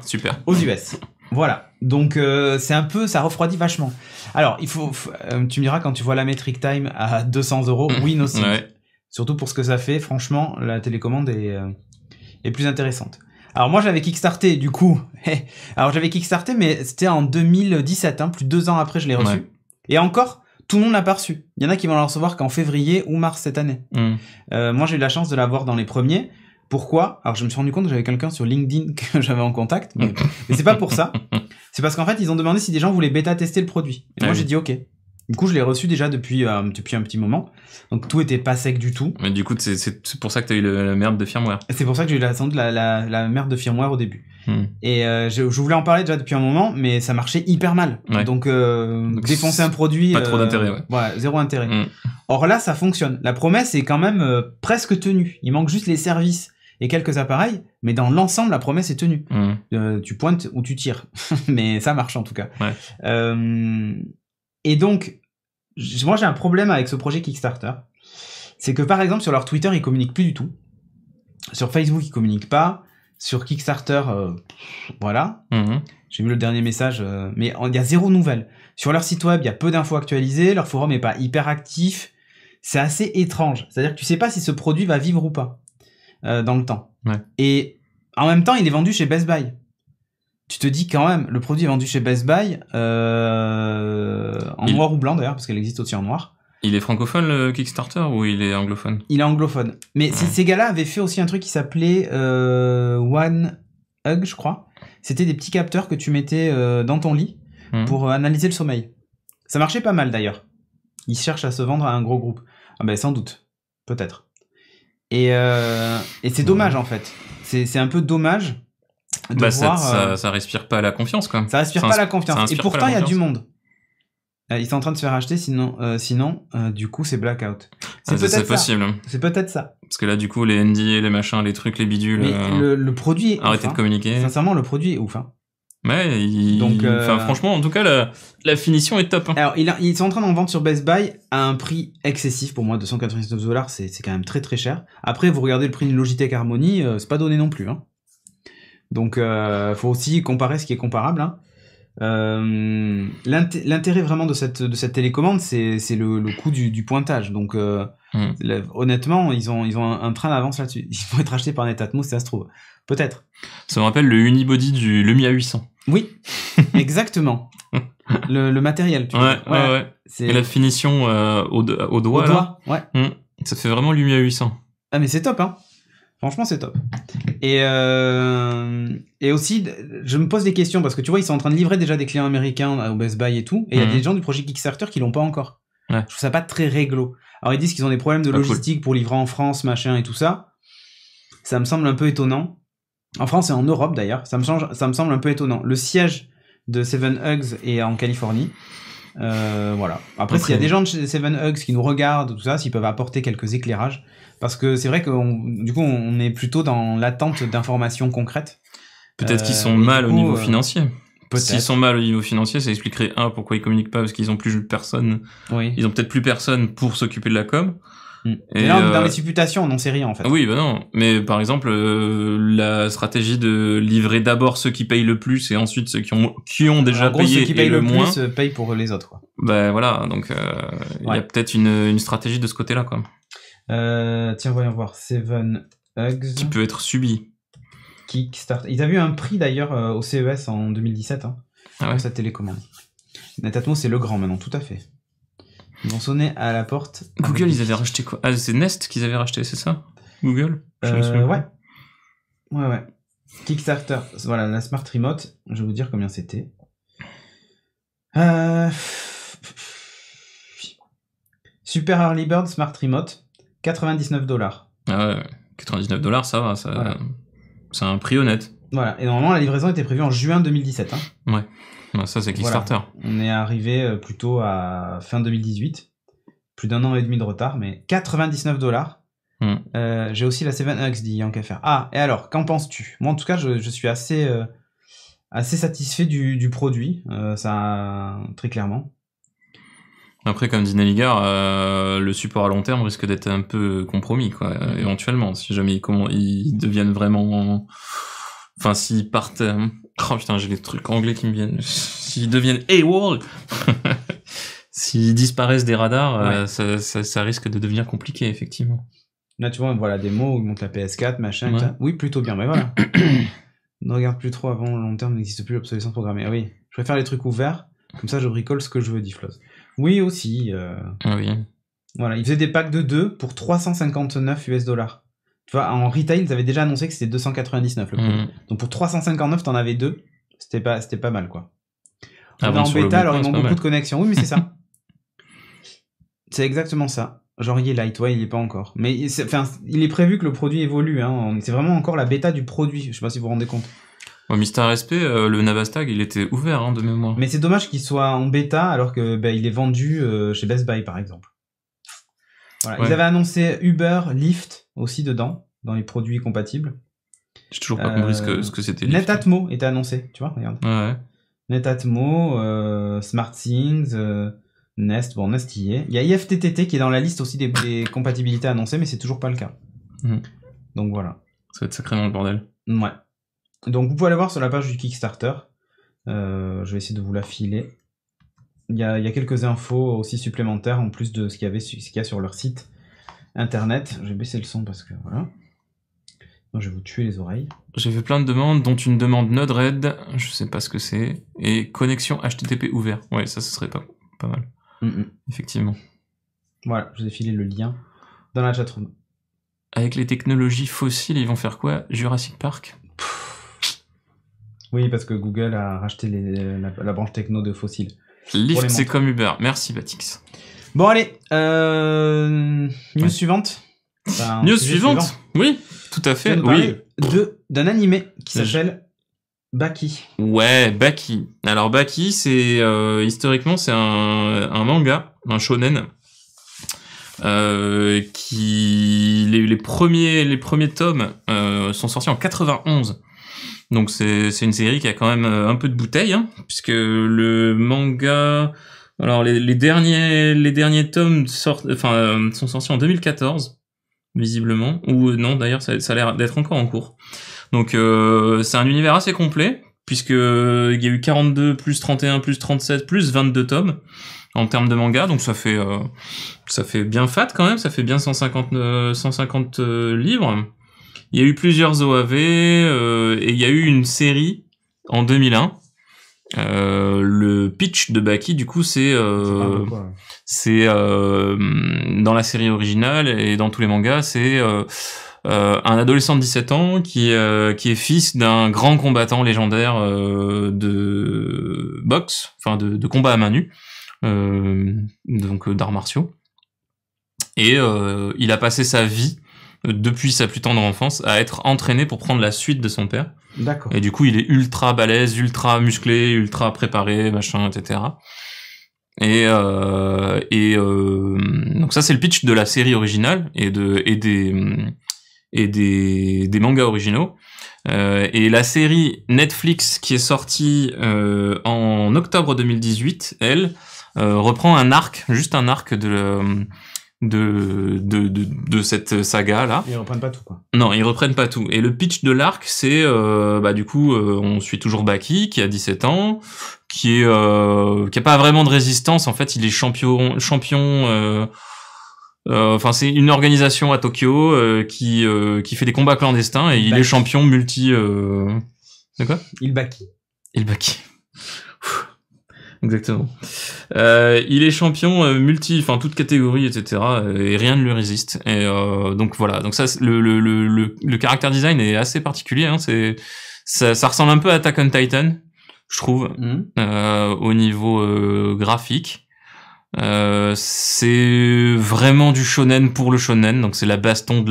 Super. Aux US. Voilà. Donc, c'est un peu, ça refroidit vachement. Alors, tu me diras quand tu vois la Metric Time à 200 €, oui, no sync. Ouais. Surtout pour ce que ça fait, franchement, la télécommande est plus intéressante. Alors, moi, j'avais kickstarté, du coup. Mais c'était en 2017, hein, plus de 2 ans après, je l'ai reçu. Ouais. Et encore, tout le monde l'a pas reçu. Il y en a qui vont le recevoir qu'en février ou mars cette année. Moi, j'ai eu la chance de l'avoir dans les premiers. Pourquoi? Alors, je me suis rendu compte que j'avais quelqu'un sur LinkedIn que j'avais en contact, mais c'est pas pour ça. C'est parce qu'en fait, ils ont demandé si des gens voulaient bêta-tester le produit. Et moi, j'ai dit OK. Du coup, je l'ai reçu déjà depuis un petit moment. Donc, tout était pas sec du tout. Mais du coup, c'est pour ça que t'as eu la merde de firmware. C'est pour ça que j'ai eu sans doute la merde de firmware au début. Et je voulais en parler déjà depuis un moment, mais ça marchait hyper mal. Ouais. Donc défoncer un produit... Pas trop d'intérêt, ouais. Voilà, zéro intérêt. Or là, ça fonctionne. La promesse est quand même presque tenue. Il manque juste les services et quelques appareils, mais dans l'ensemble, la promesse est tenue. Tu pointes ou tu tires. Mais ça marche en tout cas. Ouais. Et donc, moi j'ai un problème avec ce projet Kickstarter. C'est que par exemple, sur leur Twitter, ils communiquent plus du tout. Sur Facebook, ils communiquent pas. Sur Kickstarter, voilà. J'ai vu le dernier message, mais il y a zéro nouvelle. Sur leur site web, il y a peu d'infos actualisées. Leur forum est pas hyper actif. C'est assez étrange. C'est-à-dire que tu sais pas si ce produit va vivre ou pas dans le temps. Ouais. Et en même temps, il est vendu chez Best Buy. Tu te dis quand même, le produit est vendu chez Best Buy en noir ou blanc d'ailleurs, parce qu'elle existe aussi en noir. Il est francophone le Kickstarter ou il est anglophone? Il est anglophone. Mais ces gars-là avaient fait aussi un truc qui s'appelait One Hug, je crois. C'était des petits capteurs que tu mettais dans ton lit pour analyser le sommeil. Ça marchait pas mal d'ailleurs. Ils cherchent à se vendre à un gros groupe. Ah ben sans doute, peut-être. Et c'est dommage en fait. C'est un peu dommage. Bah ça respire pas la confiance quoi. Ça respire pas la confiance. Et pourtant il y a du monde. Ils sont en train de se faire acheter, sinon du coup c'est blackout. C'est possible. C'est peut-être ça. Parce que là du coup les NDA, les machins, les trucs, les bidules. Mais le produit est arrêtez ouf, de communiquer. Sincèrement le produit est ouf. Hein. Ouais, donc franchement, en tout cas, la finition est top. Hein. Alors, ils sont en train d'en vendre sur Best Buy à un prix excessif pour moi, $299, c'est quand même très très cher. Après, vous regardez le prix d'une Logitech Harmony, c'est pas donné non plus. Hein. Donc, faut aussi comparer ce qui est comparable. Hein. L'intérêt vraiment de cette télécommande, c'est le coût du pointage. Donc, honnêtement, ils ont un train d'avance là-dessus. Ils vont être achetés par Netatmo, si ça se trouve. Peut-être. Ça me rappelle le unibody du Lumia 800. Oui, exactement. le matériel, tu vois. Ouais. Et la finition au doigt. Là. Ouais. Ça fait vraiment Lumia 800. Ah, mais c'est top, hein. Franchement, c'est top. Et aussi, je me pose des questions parce que tu vois, ils sont en train de livrer déjà des clients américains au Best Buy et tout. Et il y a des gens du projet Kickstarter qui l'ont pas encore. Ouais. Je trouve ça pas très réglo. Alors, ils disent qu'ils ont des problèmes de logistique pour livrer en France, machin et tout ça. Ça me semble un peu étonnant. En France et en Europe d'ailleurs, ça me semble un peu étonnant. Le siège de Seven Hugs est en Californie. Voilà. Après, s'il y a des gens de chez Seven Hugs qui nous regardent, tout ça, s'ils peuvent apporter quelques éclairages. Parce que c'est vrai du coup, on est plutôt dans l'attente d'informations concrètes. Peut-être qu'ils sont mal au niveau financier. S'ils sont mal au niveau financier, ça expliquerait pourquoi ils communiquent pas, parce qu'ils ont plus personne. Oui. Ils ont peut-être plus personne pour s'occuper de la com. Et là, dans les supputations, on n'en sait rien, en fait. Oui, bah non. Mais par exemple, la stratégie de livrer d'abord ceux qui payent le plus et ensuite ceux qui ont déjà payé ceux qui payent le moins payent pour les autres, quoi. Bah voilà, donc il y a peut-être une stratégie de ce côté-là, quoi. Tiens, voyons voir. Seven Hugs. Qui peut être subi. Kickstarter. Ils avaient eu un prix d'ailleurs au CES en 2017 pour cette télécommande. Netatmo, c'est le grand maintenant, tout à fait. Ils vont sonner à la porte. Google, ils avaient racheté quoi? Ah, c'est Nest qu'ils avaient racheté, c'est ça? Google? Ouais. Kickstarter. Voilà, la Smart Remote. Je vais vous dire combien c'était. Super Early Bird Smart Remote. $99. Ah ouais, $99, ça va. Voilà. C'est un prix honnête. Voilà. Et normalement, la livraison était prévue en juin 2017. Ouais. Ça, c'est Kickstarter. Voilà. On est arrivé plutôt à fin 2018. Plus d'1 an et demi de retard, mais $99. J'ai aussi la Seven Hugs, dit Yank FR. Ah, et alors, qu'en penses-tu? Moi, en tout cas, je suis assez satisfait du produit. Ça, très clairement. Après, comme dit Nelligar, le support à long terme risque d'être un peu compromis, quoi, éventuellement. Si jamais ils deviennent vraiment... Enfin, s'ils partent... Oh putain, j'ai les trucs anglais qui me viennent. S'ils deviennent AWOL, s'ils disparaissent des radars, ça risque de devenir compliqué, effectivement. Là, tu vois, voilà des mots où ils montent la PS4, machin. Ouais. Oui, plutôt bien, mais voilà. Ne regarde plus trop avant, le long terme n'existe plus l'obsolescence programmée. Ah oui, je préfère les trucs ouverts, comme ça je bricole ce que je veux, dit Floz. Oui, aussi. Oui. Voilà, ils faisaient des packs de 2 pour $359. Tu vois, en retail, ils avaient déjà annoncé que c'était 299 le prix. Donc pour 359, t'en avais 2. C'était pas mal, quoi. En bêta, alors ils ont beaucoup de connexions. Oui, mais c'est ça. C'est exactement ça. Genre, il est light, il est pas encore. Mais il est prévu que le produit évolue. Hein. C'est vraiment encore la bêta du produit. Je sais pas si vous vous rendez compte. Mister SP, le Navastag, il était ouvert de mémoire. Mais c'est dommage qu'il soit en bêta alors que il est vendu chez Best Buy, par exemple. Voilà. Ils avaient annoncé Uber, Lyft aussi dedans, dans les produits compatibles. J'ai toujours pas compris ce que c'était. Netatmo était annoncé, tu vois, regarde. Ouais. Netatmo, SmartThings, Nest, Nest y est. Il y a IFTTT qui est dans la liste aussi des compatibilités annoncées, mais c'est toujours pas le cas. Donc voilà. Ça va être sacrément le bordel. Ouais. Donc vous pouvez aller voir sur la page du Kickstarter. Je vais essayer de vous la filer. Il y a quelques infos aussi supplémentaires en plus de ce qu'il y a sur leur site internet. Je vais baisser le son parce que voilà. Non, je vais vous tuer les oreilles. J'ai vu plein de demandes, dont une demande Node-RED, je sais pas ce que c'est, et connexion HTTP ouvert. Ouais, ça, ce serait pas mal. Effectivement. Voilà, je vous ai filé le lien dans la chatroom. Avec les technologies fossiles, ils vont faire quoi? Jurassic Park? Oui, parce que Google a racheté la branche techno de fossiles. Lyft, c'est comme Uber. Merci, Batix. Bon, allez. News suivante. News suivante. Oui, tout à fait. Oui. D'un animé qui s'appelle Baki. Ouais, Baki. Alors, Baki, c'est historiquement, c'est un manga, un shonen, qui les premiers tomes sont sortis en 91. Donc c'est une série qui a quand même un peu de bouteille, hein, puisque le manga, alors les derniers tomes sont sortis en 2014, visiblement, ou non d'ailleurs ça a l'air d'être encore en cours. Donc c'est un univers assez complet, puisque il y a eu 42 plus 31 plus 37 plus 22 tomes en termes de manga, donc ça fait bien fat quand même, ça fait bien 150 livres. Il y a eu plusieurs OAV et il y a eu une série en 2001. Le pitch de Baki, du coup, c'est dans la série originale et dans tous les mangas, c'est un adolescent de 17 ans qui est fils d'un grand combattant légendaire de boxe, enfin de combat à main nue, donc d'arts martiaux. Et il a passé sa vie depuis sa plus tendre enfance à être entraîné pour prendre la suite de son père. D'accord. Et du coup, il est ultra balèze, ultra musclé, ultra préparé, machin, etc. Et donc ça, c'est le pitch de la série originale et des mangas originaux. Et la série Netflix qui est sortie en octobre 2018, elle reprend juste un arc de cette saga là. Ils reprennent pas tout, quoi. Non, ils reprennent pas tout. Et le pitch de l'arc, c'est du coup on suit toujours Baki qui a 17 ans, qui a pas vraiment de résistance, en fait, il est champion enfin c'est une organisation à Tokyo qui fait des combats clandestins et il est champion multi de quoi ? Il Baki. Exactement. Il est champion enfin toute catégorie, etc. Et rien ne lui résiste. Et donc voilà. Donc ça, le character design est assez particulier. Hein. Ça ressemble un peu à Attack on Titan, je trouve, au niveau graphique. C'est vraiment du shonen pour le shonen. Donc c'est de la baston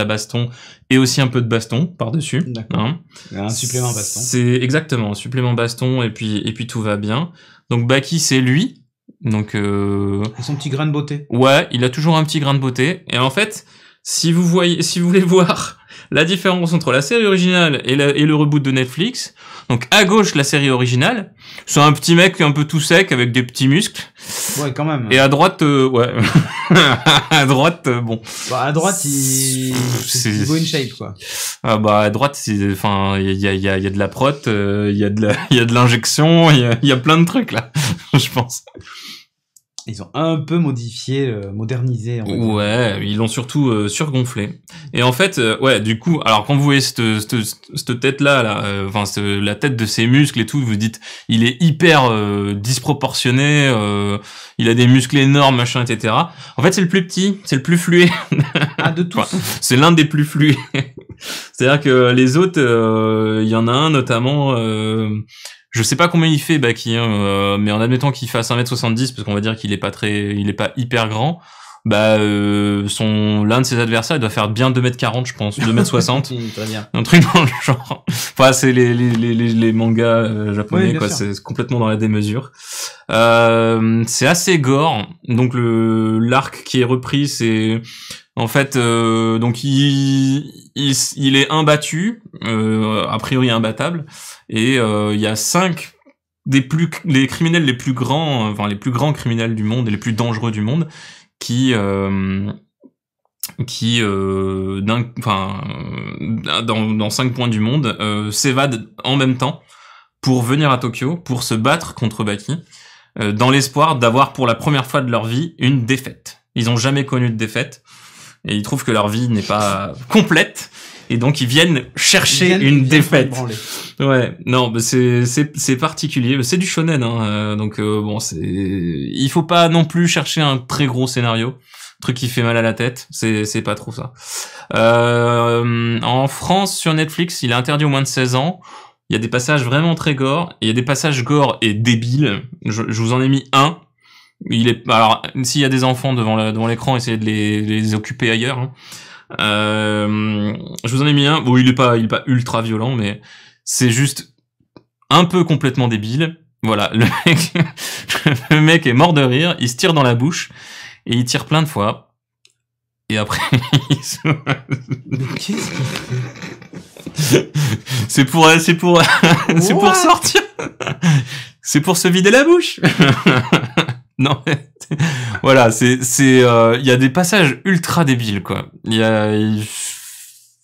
et aussi un peu de baston par-dessus. D'accord. Hein. Un supplément baston. C'est exactement un supplément baston et puis tout va bien. Donc Baki, c'est lui. Donc son petit grain de beauté. Ouais, il a toujours un petit grain de beauté. Et en fait, si vous voulez voir la différence entre la série originale et le reboot de Netflix, donc à gauche la série originale, c'est un petit mec un peu tout sec avec des petits muscles. Ouais, quand même. Et à droite, ouais. À droite, bon. Bah, à droite, il vaut une shape, quoi. Ah bah à droite, enfin, il y a de la prot, il y a de l'injection, il y a plein de trucs là, je pense. Ils ont un peu modernisé. Ouais, ils l'ont surtout surgonflé. Et en fait, ouais, du coup, alors quand vous voyez cette tête-là, enfin la tête de ses muscles et tout, vous dites, il est hyper disproportionné, il a des muscles énormes, machin, etc. En fait, c'est le plus petit, c'est le plus fluet. Ah, de tous. Enfin, c'est l'un des plus fluets. C'est-à-dire que les autres, il y en a un notamment... je sais pas combien il fait Baki, mais en admettant qu'il fasse 1m70, parce qu'on va dire qu'il est pas hyper grand, l'un de ses adversaires, il doit faire bien 2m40, je pense, 2m60. Très bien. Un truc dans le genre. Enfin, c'est les mangas japonais, oui, quoi, sûr. c'est complètement dans la démesure. C'est assez gore, donc l'arc qui est repris, c'est... En fait, donc il est imbattu, a priori imbattable, et il y a 5 les criminels les plus grands, enfin les plus grands criminels du monde et les plus dangereux du monde, qui dans 5 points du monde s'évadent en même temps pour venir à Tokyo pour se battre contre Baki, dans l'espoir d'avoir pour la première fois de leur vie une défaite. Ils ont jamais connu de défaite. Et ils trouvent que leur vie n'est pas complète, et donc ils viennent chercher une défaite. Ouais, non, mais c'est particulier, c'est du shonen, hein, donc bon, il faut pas non plus chercher un très gros scénario, truc qui fait mal à la tête, c'est pas trop ça. En France, sur Netflix, il est interdit aux moins de 16 ans. Il y a des passages vraiment très gore, et il y a des passages gore et débiles. Je vous en ai mis un. Alors, s'il y a des enfants devant l'écran, essayez de les occuper ailleurs. Hein. Je vous en ai mis un. Bon, il est pas ultra violent, mais c'est juste un peu complètement débile. Voilà, le mec est mort de rire, il se tire dans la bouche et il tire plein de fois. Et après, Mais qu'est-ce qu'il fait ? C'est pour sortir. C'est pour se vider la bouche. Non, mais voilà, il y a des passages ultra débiles, quoi.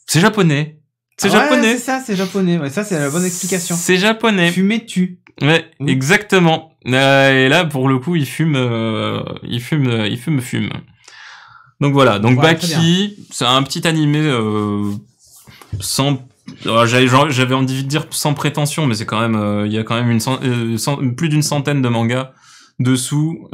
C'est japonais. C'est japonais. C'est ça, c'est japonais. Ouais, ça, c'est la bonne explication. C'est japonais. Fumer tue. Ouais, exactement. Et là, pour le coup, il fume. Donc voilà. Donc Baki, c'est un petit animé sans. J'avais envie de dire sans prétention, mais c'est quand même. Il y a quand même plus d'une centaine de mangas dessous.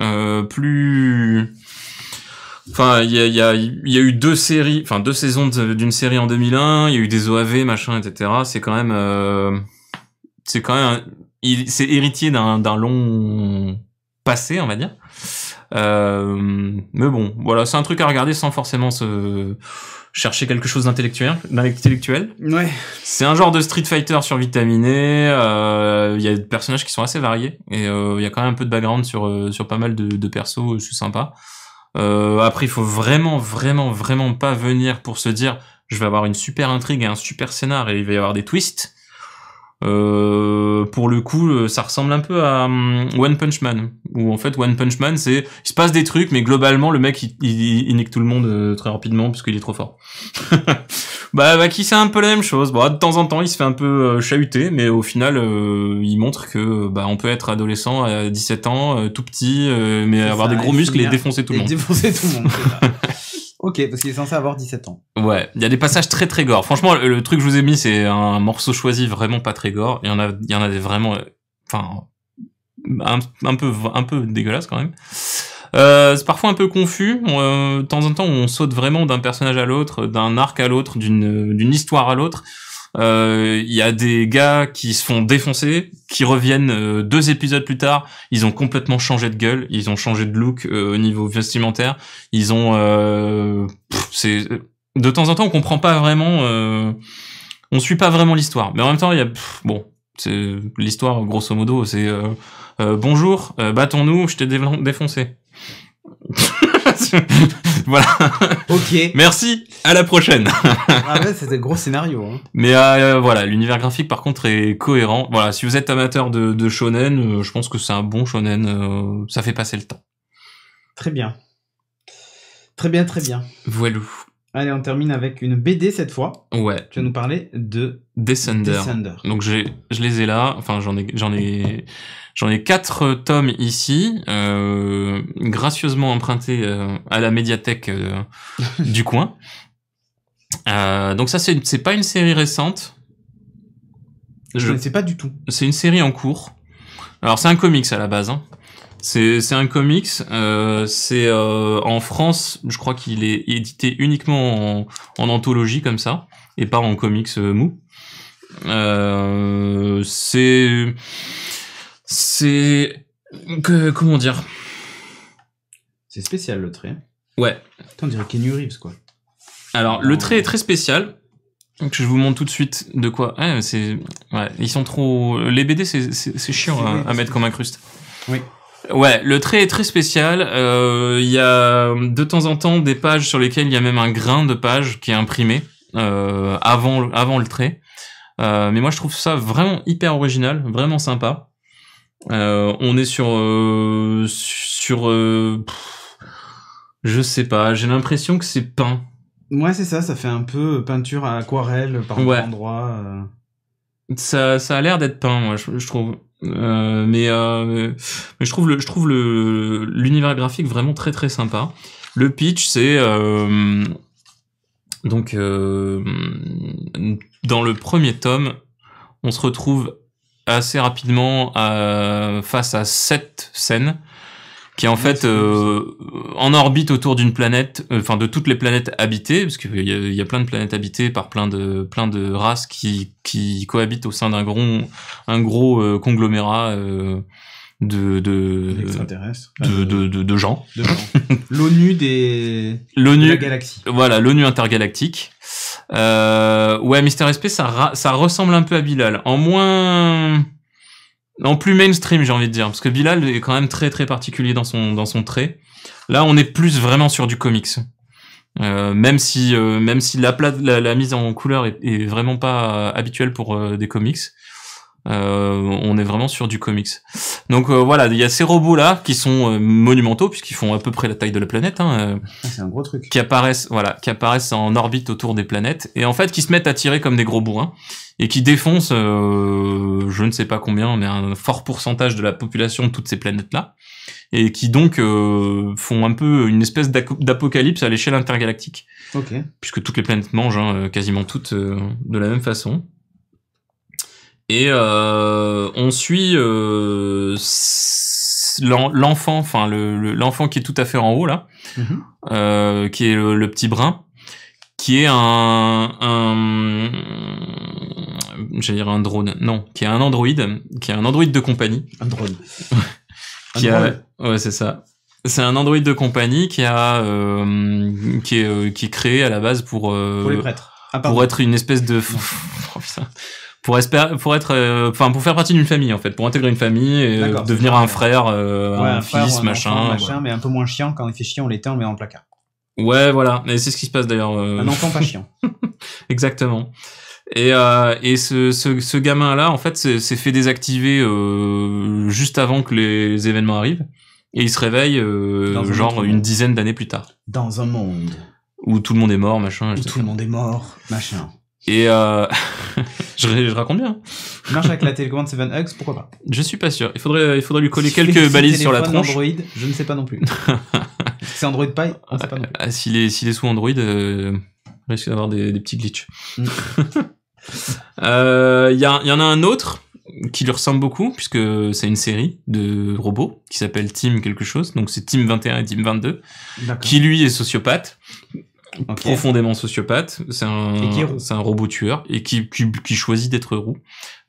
Enfin, il y a eu 2 séries, enfin 2 saisons d'une série en 2001. Il y a eu des OAV, machin, etc. C'est quand même. C'est héritier d'un long passé, on va dire. Mais bon, voilà, c'est un truc à regarder sans forcément se chercher quelque chose d'intellectuel. Ouais. C'est un genre de Street Fighter survitaminé. Il y a des personnages qui sont assez variés et il y a quand même un peu de background sur pas mal de persos. C'est sympa. Après, il faut vraiment pas venir pour se dire je vais avoir une super intrigue et un super scénar et il va y avoir des twists. Pour le coup, ça ressemble un peu à One Punch Man, où en fait One Punch Man, il se passe des trucs, mais globalement le mec il nique tout le monde très rapidement parce qu'il est trop fort. Baki c'est un peu la même chose. Bon, de temps en temps il se fait un peu chahuter, mais au final il montre que on peut être adolescent à 17 ans, tout petit, mais avoir des gros muscles et défoncer tout le monde. Défoncer tout le monde. Ok, parce qu'il est censé avoir 17 ans. Ouais, il y a des passages très très gore. Franchement, le truc que je vous ai mis, c'est un morceau choisi vraiment pas très gore. Il y en a des vraiment, enfin, un peu dégueulasse quand même. C'est parfois un peu confus. De temps en temps, on saute vraiment d'un personnage à l'autre, d'un arc à l'autre, d'une histoire à l'autre. Il y a des gars qui se font défoncer, qui reviennent 2 épisodes plus tard, ils ont complètement changé de gueule, ils ont changé de look au niveau vestimentaire, ils ont c'est de temps en temps on comprend pas vraiment on suit pas vraiment l'histoire, mais en même temps il y a c'est l'histoire grosso modo, c'est bonjour, battons-nous, je t'ai défoncé. Voilà. Ok. Merci. À la prochaine. Ah ouais, c'était gros scénario. Hein. Mais voilà, l'univers graphique par contre est cohérent. Voilà, si vous êtes amateur de shonen, je pense que c'est un bon shonen. Ça fait passer le temps. Très bien. Très bien. Voilà. Allez, on termine avec une BD cette fois. Ouais. Tu vas nous parler de Descender. Donc je les ai là. Enfin, j'en ai 4 tomes ici, gracieusement empruntés à la médiathèque du coin. Donc ça, c'est pas une série récente. Je ne sais pas du tout. C'est une série en cours. Alors c'est un comics à la base. Hein. C'est un comics. C'est en France, je crois qu'il est édité uniquement en anthologie comme ça, et pas en comics mou. Comment dire? C'est spécial le trait. Ouais. On dirait Keanu Reeves quoi. Alors le trait est très spécial. Donc je vous montre tout de suite de quoi. Ils sont trop. Les BD c'est chiant à mettre comme incruste. Oui. Ouais, le trait est très spécial. Il y a de temps en temps des pages sur lesquelles il y a même un grain de page qui est imprimé avant le trait. Mais moi je trouve ça vraiment hyper original, vraiment sympa. On est sur je sais pas, j'ai l'impression que c'est peint. Ouais, c'est ça fait un peu peinture à aquarelle par endroits. Ça a l'air d'être peint, moi je trouve. Mais je trouve l'univers graphique vraiment très très sympa. Le pitch c'est donc dans le premier tome, on se retrouve assez rapidement face à 7 scènes qui est en fait en orbite autour d'une planète, enfin de toutes les planètes habitées, parce qu'il y a plein de planètes habitées par plein de races qui cohabitent au sein d'un gros conglomérat extraterrestres, de gens. L'ONU de la galaxie. Voilà, l'ONU intergalactique. Ouais, Mister SP, ça ressemble un peu à Bilal, en plus mainstream, j'ai envie de dire, parce que Bilal est quand même très très particulier dans son trait. Là, on est plus vraiment sur du comics. Même si la mise en couleur est vraiment pas habituelle pour des comics. On est vraiment sur du comics. Donc voilà, il y a ces robots là qui sont monumentaux puisqu'ils font à peu près la taille de la planète. C'est un gros truc. Qui apparaissent en orbite autour des planètes et en fait qui se mettent à tirer comme des gros bourrins et qui défoncent, je ne sais pas combien, mais un fort pourcentage de la population de toutes ces planètes là et qui donc font un peu une espèce d'apocalypse à l'échelle intergalactique. Ok. Puisque toutes les planètes mangent quasiment toutes de la même façon. Et on suit l'enfant, enfin l'enfant qui est tout à fait en haut là, qui est le petit brun, qui est j'allais dire un drone, non, qui est un androïde, de compagnie. Un drone. Ouais, c'est ça. C'est un androïde de compagnie qui est créé à la base pour les prêtres. Pour être une espèce de oh, putain. Pour faire partie d'une famille en fait, pour intégrer une famille et devenir un frère, un fils, machin, mais un peu moins chiant. Quand il fait chiant, on l'éteint, on le met dans le placard. Ouais, voilà. Et c'est ce qui se passe d'ailleurs. Un enfant pas chiant. Exactement. Et ce gamin là, en fait, s'est fait désactiver juste avant que les événements arrivent, et il se réveille genre une dizaine d'années plus tard. Dans un monde où tout le monde est mort, machin. Où tout le monde est mort, machin. Et je raconte bien. Il marche avec la télécommande 7 Hugs, pourquoi pas? Je suis pas sûr. Il faudrait lui coller quelques balises sur la tronche. Android, je ne sais pas non plus. C'est Android Pie, on ne sait pas non plus. S'il est sous Android, risque d'avoir des petits glitches. Il y en a un autre qui lui ressemble beaucoup, puisque c'est une série de robots qui s'appelle Team quelque chose. Donc c'est Team 21 et Team 22, qui lui est sociopathe. Okay. Profondément sociopathe, c'est un robot tueur et qui choisit d'être roux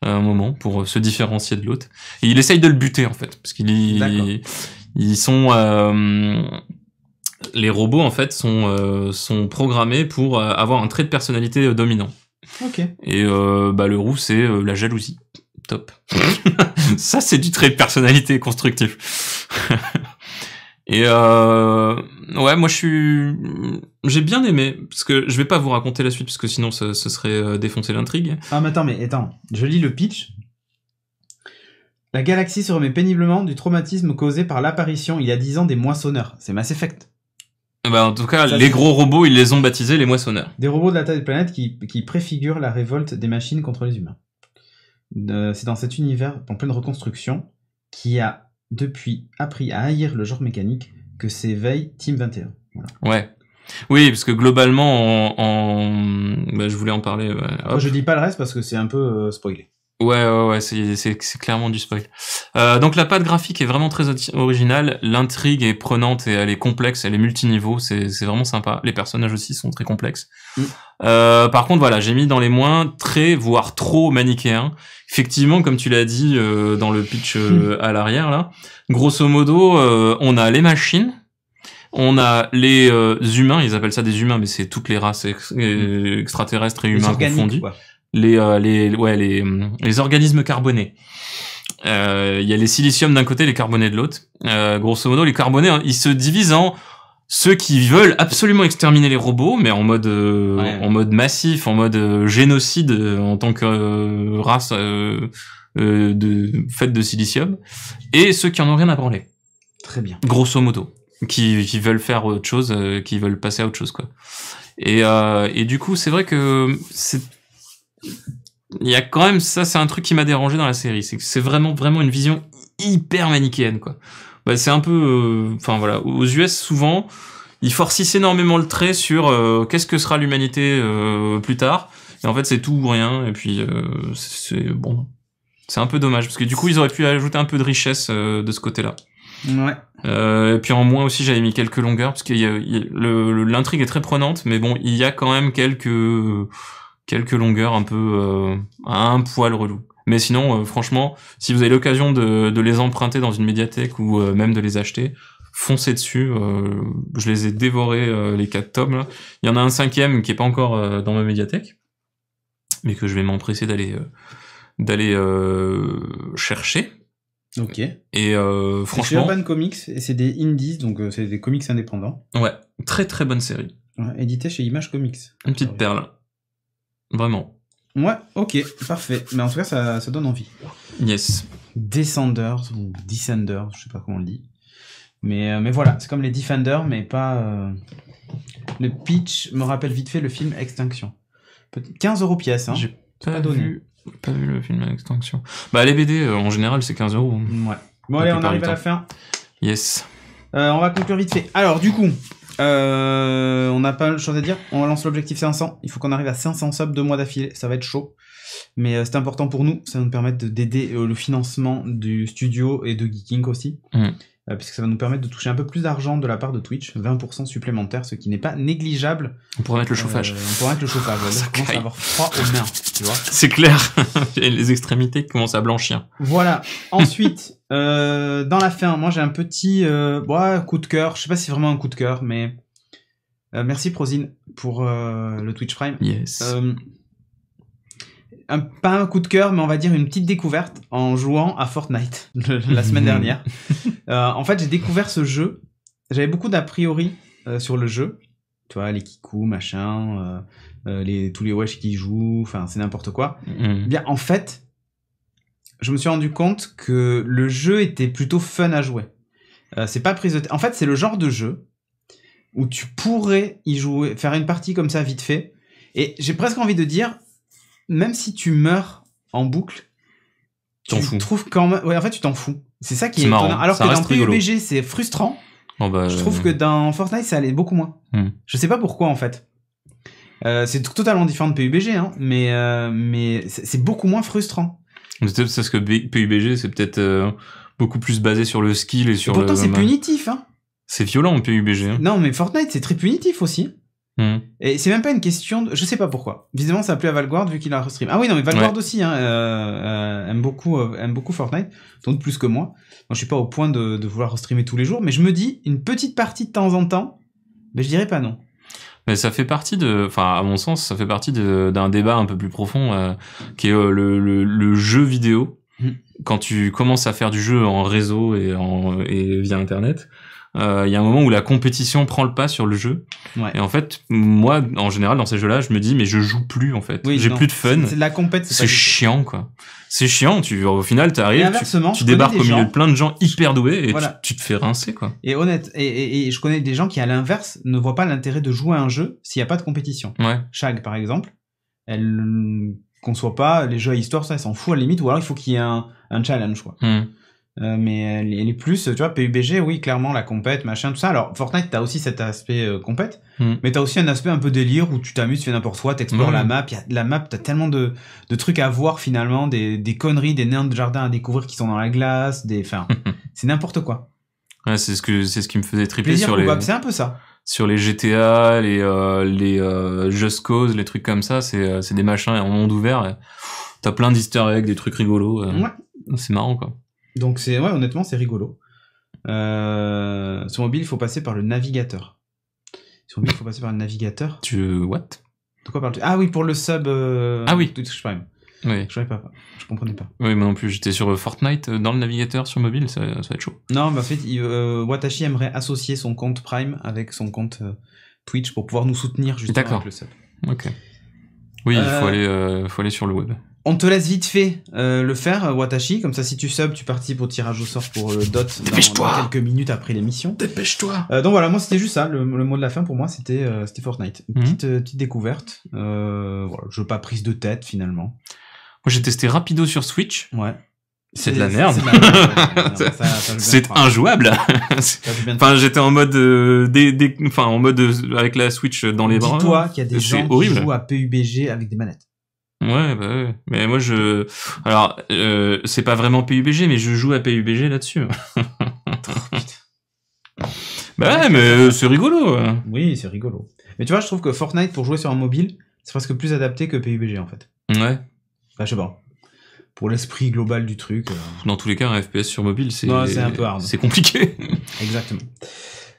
à un moment pour se différencier de l'autre. Et il essaye de le buter en fait, parce ils sont les robots en fait sont programmés pour avoir un trait de personnalité dominant. Ok. Et le roux c'est la jalousie. Top. Ça c'est du trait de personnalité constructif. Et ouais, moi j'ai bien aimé, parce que je vais pas vous raconter la suite parce que sinon ce serait défoncer l'intrigue. Ah mais attends, je lis le pitch. La galaxie se remet péniblement du traumatisme causé par l'apparition il y a 10 ans des moissonneurs. C'est Mass Effect. En tout cas, les gros robots, ils les ont baptisés les moissonneurs. Des robots de la taille de planète qui préfigurent la révolte des machines contre les humains. C'est dans cet univers en pleine reconstruction qui a depuis appris à haïr le genre mécanique que s'éveille Team 21. Voilà. Ouais. Oui, parce que globalement, je voulais en parler. Moi, je dis pas le reste parce que c'est un peu spoilé. Ouais, c'est clairement du spoil. Donc la patte graphique est vraiment très originale, l'intrigue est prenante et elle est complexe, elle est multiniveau, c'est vraiment sympa. Les personnages aussi sont très complexes. Par contre, voilà, j'ai mis dans les moins voire trop manichéens. Effectivement, comme tu l'as dit dans le pitch à l'arrière là, grosso modo, on a les machines, on a les humains, ils appellent ça des humains, mais c'est toutes les races extraterrestres et humains confondus. Quoi. Les organismes carbonés. Il y a les siliciums d'un côté, les carbonés de l'autre. Grosso modo, les carbonés, ils se divisent en ceux qui veulent absolument exterminer les robots, mais en mode massif, en mode génocide en tant que race faite de silicium, et ceux qui en ont rien à branler. Très bien. Grosso modo, qui veulent faire autre chose, qui veulent passer à autre chose, quoi. Et du coup, c'est vrai que il y a quand même ça, c'est un truc qui m'a dérangé dans la série, c'est que c'est vraiment une vision hyper manichéenne, quoi. C'est un peu voilà, aux US souvent ils forcissent énormément le trait sur qu'est-ce que sera l'humanité plus tard, et en fait c'est tout ou rien, et puis c'est un peu dommage parce que du coup ils auraient pu ajouter un peu de richesse de ce côté-là. Ouais. Et puis en moins aussi j'avais mis quelques longueurs parce que l'intrigue est très prenante, mais bon il y a quand même quelques longueurs un peu à un poil relou. Mais sinon, franchement, si vous avez l'occasion de les emprunter dans une médiathèque ou même de les acheter, foncez dessus. Je les ai dévorés, les 4 tomes. Là. Il y en a un 5e qui est pas encore dans ma médiathèque, mais que je vais m'empresser d'aller chercher. Ok. Et franchement... C'est Urban Comics, et c'est des indies, donc c'est des comics indépendants. Ouais, très très bonne série. Ouais, édité chez Image Comics. Une petite perle. Vraiment. Ouais, ok, parfait. Mais en tout cas, ça donne envie. Yes. Descenders ou Descenders, je sais pas comment on le dit. Mais voilà, c'est comme les Defenders, mais pas... Le pitch me rappelle vite fait le film Extinction. 15 € pièce, hein. J'ai pas vu le film Extinction. Bah, les BD, en général, c'est 15 €. Ouais. Bon, allez, on arrive à la fin. Yes. On va conclure vite fait. Alors, du coup, on n'a pas de choses à dire. On lance l'objectif 500. Il faut qu'on arrive à 500 subs 2 mois d'affilée. Ça va être chaud. Mais c'est important pour nous. Ça va nous permettre d'aider le financement du studio et de Geeking aussi. Puisque ça va nous permettre de toucher un peu plus d'argent de la part de Twitch. 20% supplémentaire, ce qui n'est pas négligeable. On pourrait mettre le chauffage. On pourrait mettre le chauffage. On commence à avoir froid aux mains, tu vois. C'est clair. Les extrémités commencent à blanchir. Voilà. Ensuite, dans la fin, moi j'ai un petit coup de cœur. Je sais pas si c'est vraiment un coup de cœur, mais merci Prozine pour le Twitch Prime. Yes. Pas un coup de cœur, mais on va dire une petite découverte en jouant à Fortnite la semaine dernière. En fait, j'ai découvert ce jeu. J'avais beaucoup d'a priori sur le jeu. Tu vois, les Kikou, machin, tous les wesh qui jouent, enfin, c'est n'importe quoi. Bien, en fait, je me suis rendu compte que le jeu était plutôt fun à jouer. C'est pas prise de tête. En fait, c'est le genre de jeu où tu pourrais y jouer, faire une partie comme ça vite fait. Et j'ai presque envie de dire, même si tu meurs en boucle, tu trouves quand même... Ouais, en fait, tu t'en fous. C'est ça qui est étonnant. Alors que dans PUBG, c'est frustrant. Oh bah, je trouve que dans Fortnite, ça allait beaucoup moins. Je sais pas pourquoi, en fait. C'est totalement différent de PUBG, hein, mais c'est beaucoup moins frustrant. C'est parce que PUBG, c'est peut-être beaucoup plus basé sur le skill et sur pourtant, c'est punitif, hein. C'est violent, PUBG. Hein. Non, mais Fortnite, c'est très punitif aussi. Et c'est même pas une question de... Je sais pas pourquoi. Visiblement, ça a plu à Valguard vu qu'il a restream. Ah oui, non, mais Valguard aussi aime beaucoup Fortnite, donc plus que moi. Moi, je suis pas au point de vouloir restreamer tous les jours, mais je me dis, une petite partie de temps en temps, mais je dirais pas non. Mais ça fait partie à mon sens, ça fait partie d'un débat un peu plus profond, qui est le jeu vidéo. Quand tu commences à faire du jeu en réseau et via Internet, il y a un moment où la compétition prend le pas sur le jeu. Ouais. Et en fait, moi, en général, dans ces jeux-là, je me dis, mais je joue plus, en fait. Oui, j'ai plus de fun. C'est de la compète. C'est chiant, quoi. C'est chiant. Au final, t'arrives, tu débarques au milieu de plein de gens hyper doués et voilà. tu te fais rincer, quoi. Et et je connais des gens qui, à l'inverse, ne voient pas l'intérêt de jouer à un jeu s'il n'y a pas de compétition. Ouais. Shag, par exemple, elle conçoit pas les jeux à histoire, ça, elle s'en fout à la limite, ou alors il faut qu'il y ait un challenge, quoi. Mais elle est plus, tu vois, PUBG, oui, clairement, la compète, machin, tout ça. Alors, Fortnite, t'as aussi cet aspect compète, mais t'as aussi un aspect un peu délire où tu t'amuses, tu fais n'importe quoi, t'explores la map. La map, t'as tellement de trucs à voir, finalement, des conneries, des nains de jardin à découvrir qui sont dans la glace, enfin, c'est n'importe quoi. Ouais, c'est ce qui me faisait tripper sur c'est un peu ça. Sur les GTA, les Just Cause, les trucs comme ça, c'est des machins en monde ouvert. T'as plein d'easter eggs, des trucs rigolos. Ouais. C'est marrant, quoi. Donc honnêtement, c'est rigolo. Sur mobile, il faut passer par le navigateur. Sur mobile, il faut passer par le navigateur. What? De quoi parles-tu? Ah oui, pour le sub. Ah oui. Twitch Prime. Oui. Je savais pas. Je comprenais pas. Oui, moi non plus. J'étais sur Fortnite dans le navigateur sur mobile, ça va être chaud. Non, mais en fait, Watashi aimerait associer son compte Prime avec son compte Twitch pour pouvoir nous soutenir justement avec le sub. Ok. Oui, il faut aller sur le web. On te laisse vite fait le faire, Watashi, comme ça si tu sub, tu participes au tirage au sort pour le DOT dans quelques minutes après l'émission. Dépêche-toi. Donc voilà, moi c'était juste ça, le mot de la fin pour moi c'était Fortnite. Une petite découverte, voilà, jeu pas prise de tête finalement. Moi j'ai testé rapido sur Switch. Ouais. C'est de la merde. C'est injouable. Enfin, j'étais en mode en mode avec la Switch dans les bras. Dis-toi qu'il y a des gens qui jouent à PUBG avec des manettes. Ouais, bah ouais. Mais moi alors c'est pas vraiment PUBG, mais je joue à PUBG là-dessus. Bah ouais, mais c'est rigolo. Oui, c'est rigolo. Mais tu vois, je trouve que Fortnite pour jouer sur un mobile, c'est presque plus adapté que PUBG en fait. Ouais. Bah je sais pas. Pour l'esprit global du truc. Dans tous les cas, un FPS sur mobile, c'est un peu hard. C'est compliqué. Exactement.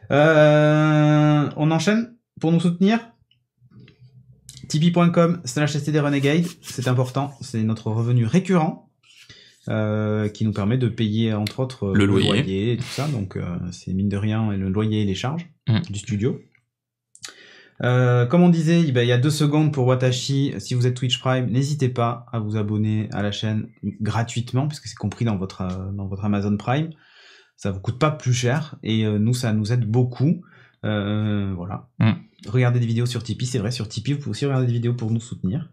On enchaîne pour nous soutenir. Tipeee.com/STDRenegade, c'est important, c'est notre revenu récurrent qui nous permet de payer entre autres le loyer et tout ça, donc c'est mine de rien le loyer et les charges du studio. Comme on disait, il y a 2 secondes pour Watashi. Si vous êtes Twitch Prime, n'hésitez pas à vous abonner à la chaîne gratuitement, puisque c'est compris dans votre Amazon Prime. Ça vous coûte pas plus cher, et nous, ça nous aide beaucoup. Voilà. Regardez des vidéos sur Tipeee, c'est vrai, sur Tipeee, vous pouvez aussi regarder des vidéos pour nous soutenir.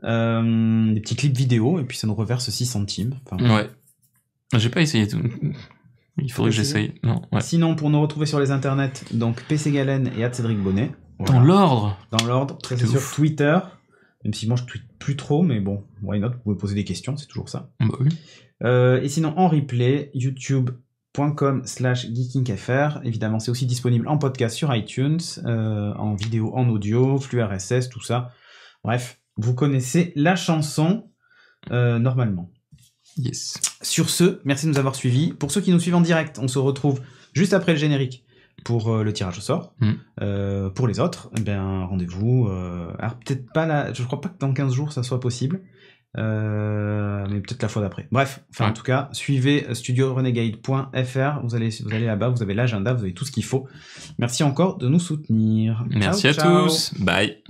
Des petits clips vidéo, et puis ça nous reverse 6 centimes. Enfin, ouais. J'ai pas essayé tout. Il faudrait que j'essaye. Non, ouais. Sinon, pour nous retrouver sur les internets, donc PC Galen et @Cédric Bonnet. Voilà. Dans l'ordre. Dans l'ordre. C'est sur Twitter. Même si moi je tweete plus trop, mais bon, why not, vous pouvez poser des questions, c'est toujours ça. Bah oui. Et sinon, en replay, youtube.com/geekingfr. Évidemment, c'est aussi disponible en podcast sur iTunes, en vidéo, en audio, flux RSS, tout ça. Bref, vous connaissez la chanson, normalement. Yes. Sur ce, merci de nous avoir suivis. Pour ceux qui nous suivent en direct, on se retrouve juste après le générique pour le tirage au sort. Pour les autres, eh bien, rendez-vous. Alors peut-être pas là, je crois pas que dans 15 jours ça soit possible, mais peut-être la fois d'après. Bref, enfin en tout cas, suivez studiorenegade.fr. Vous allez là-bas, vous avez l'agenda, vous avez tout ce qu'il faut. Merci encore de nous soutenir. Merci à tous. Bye.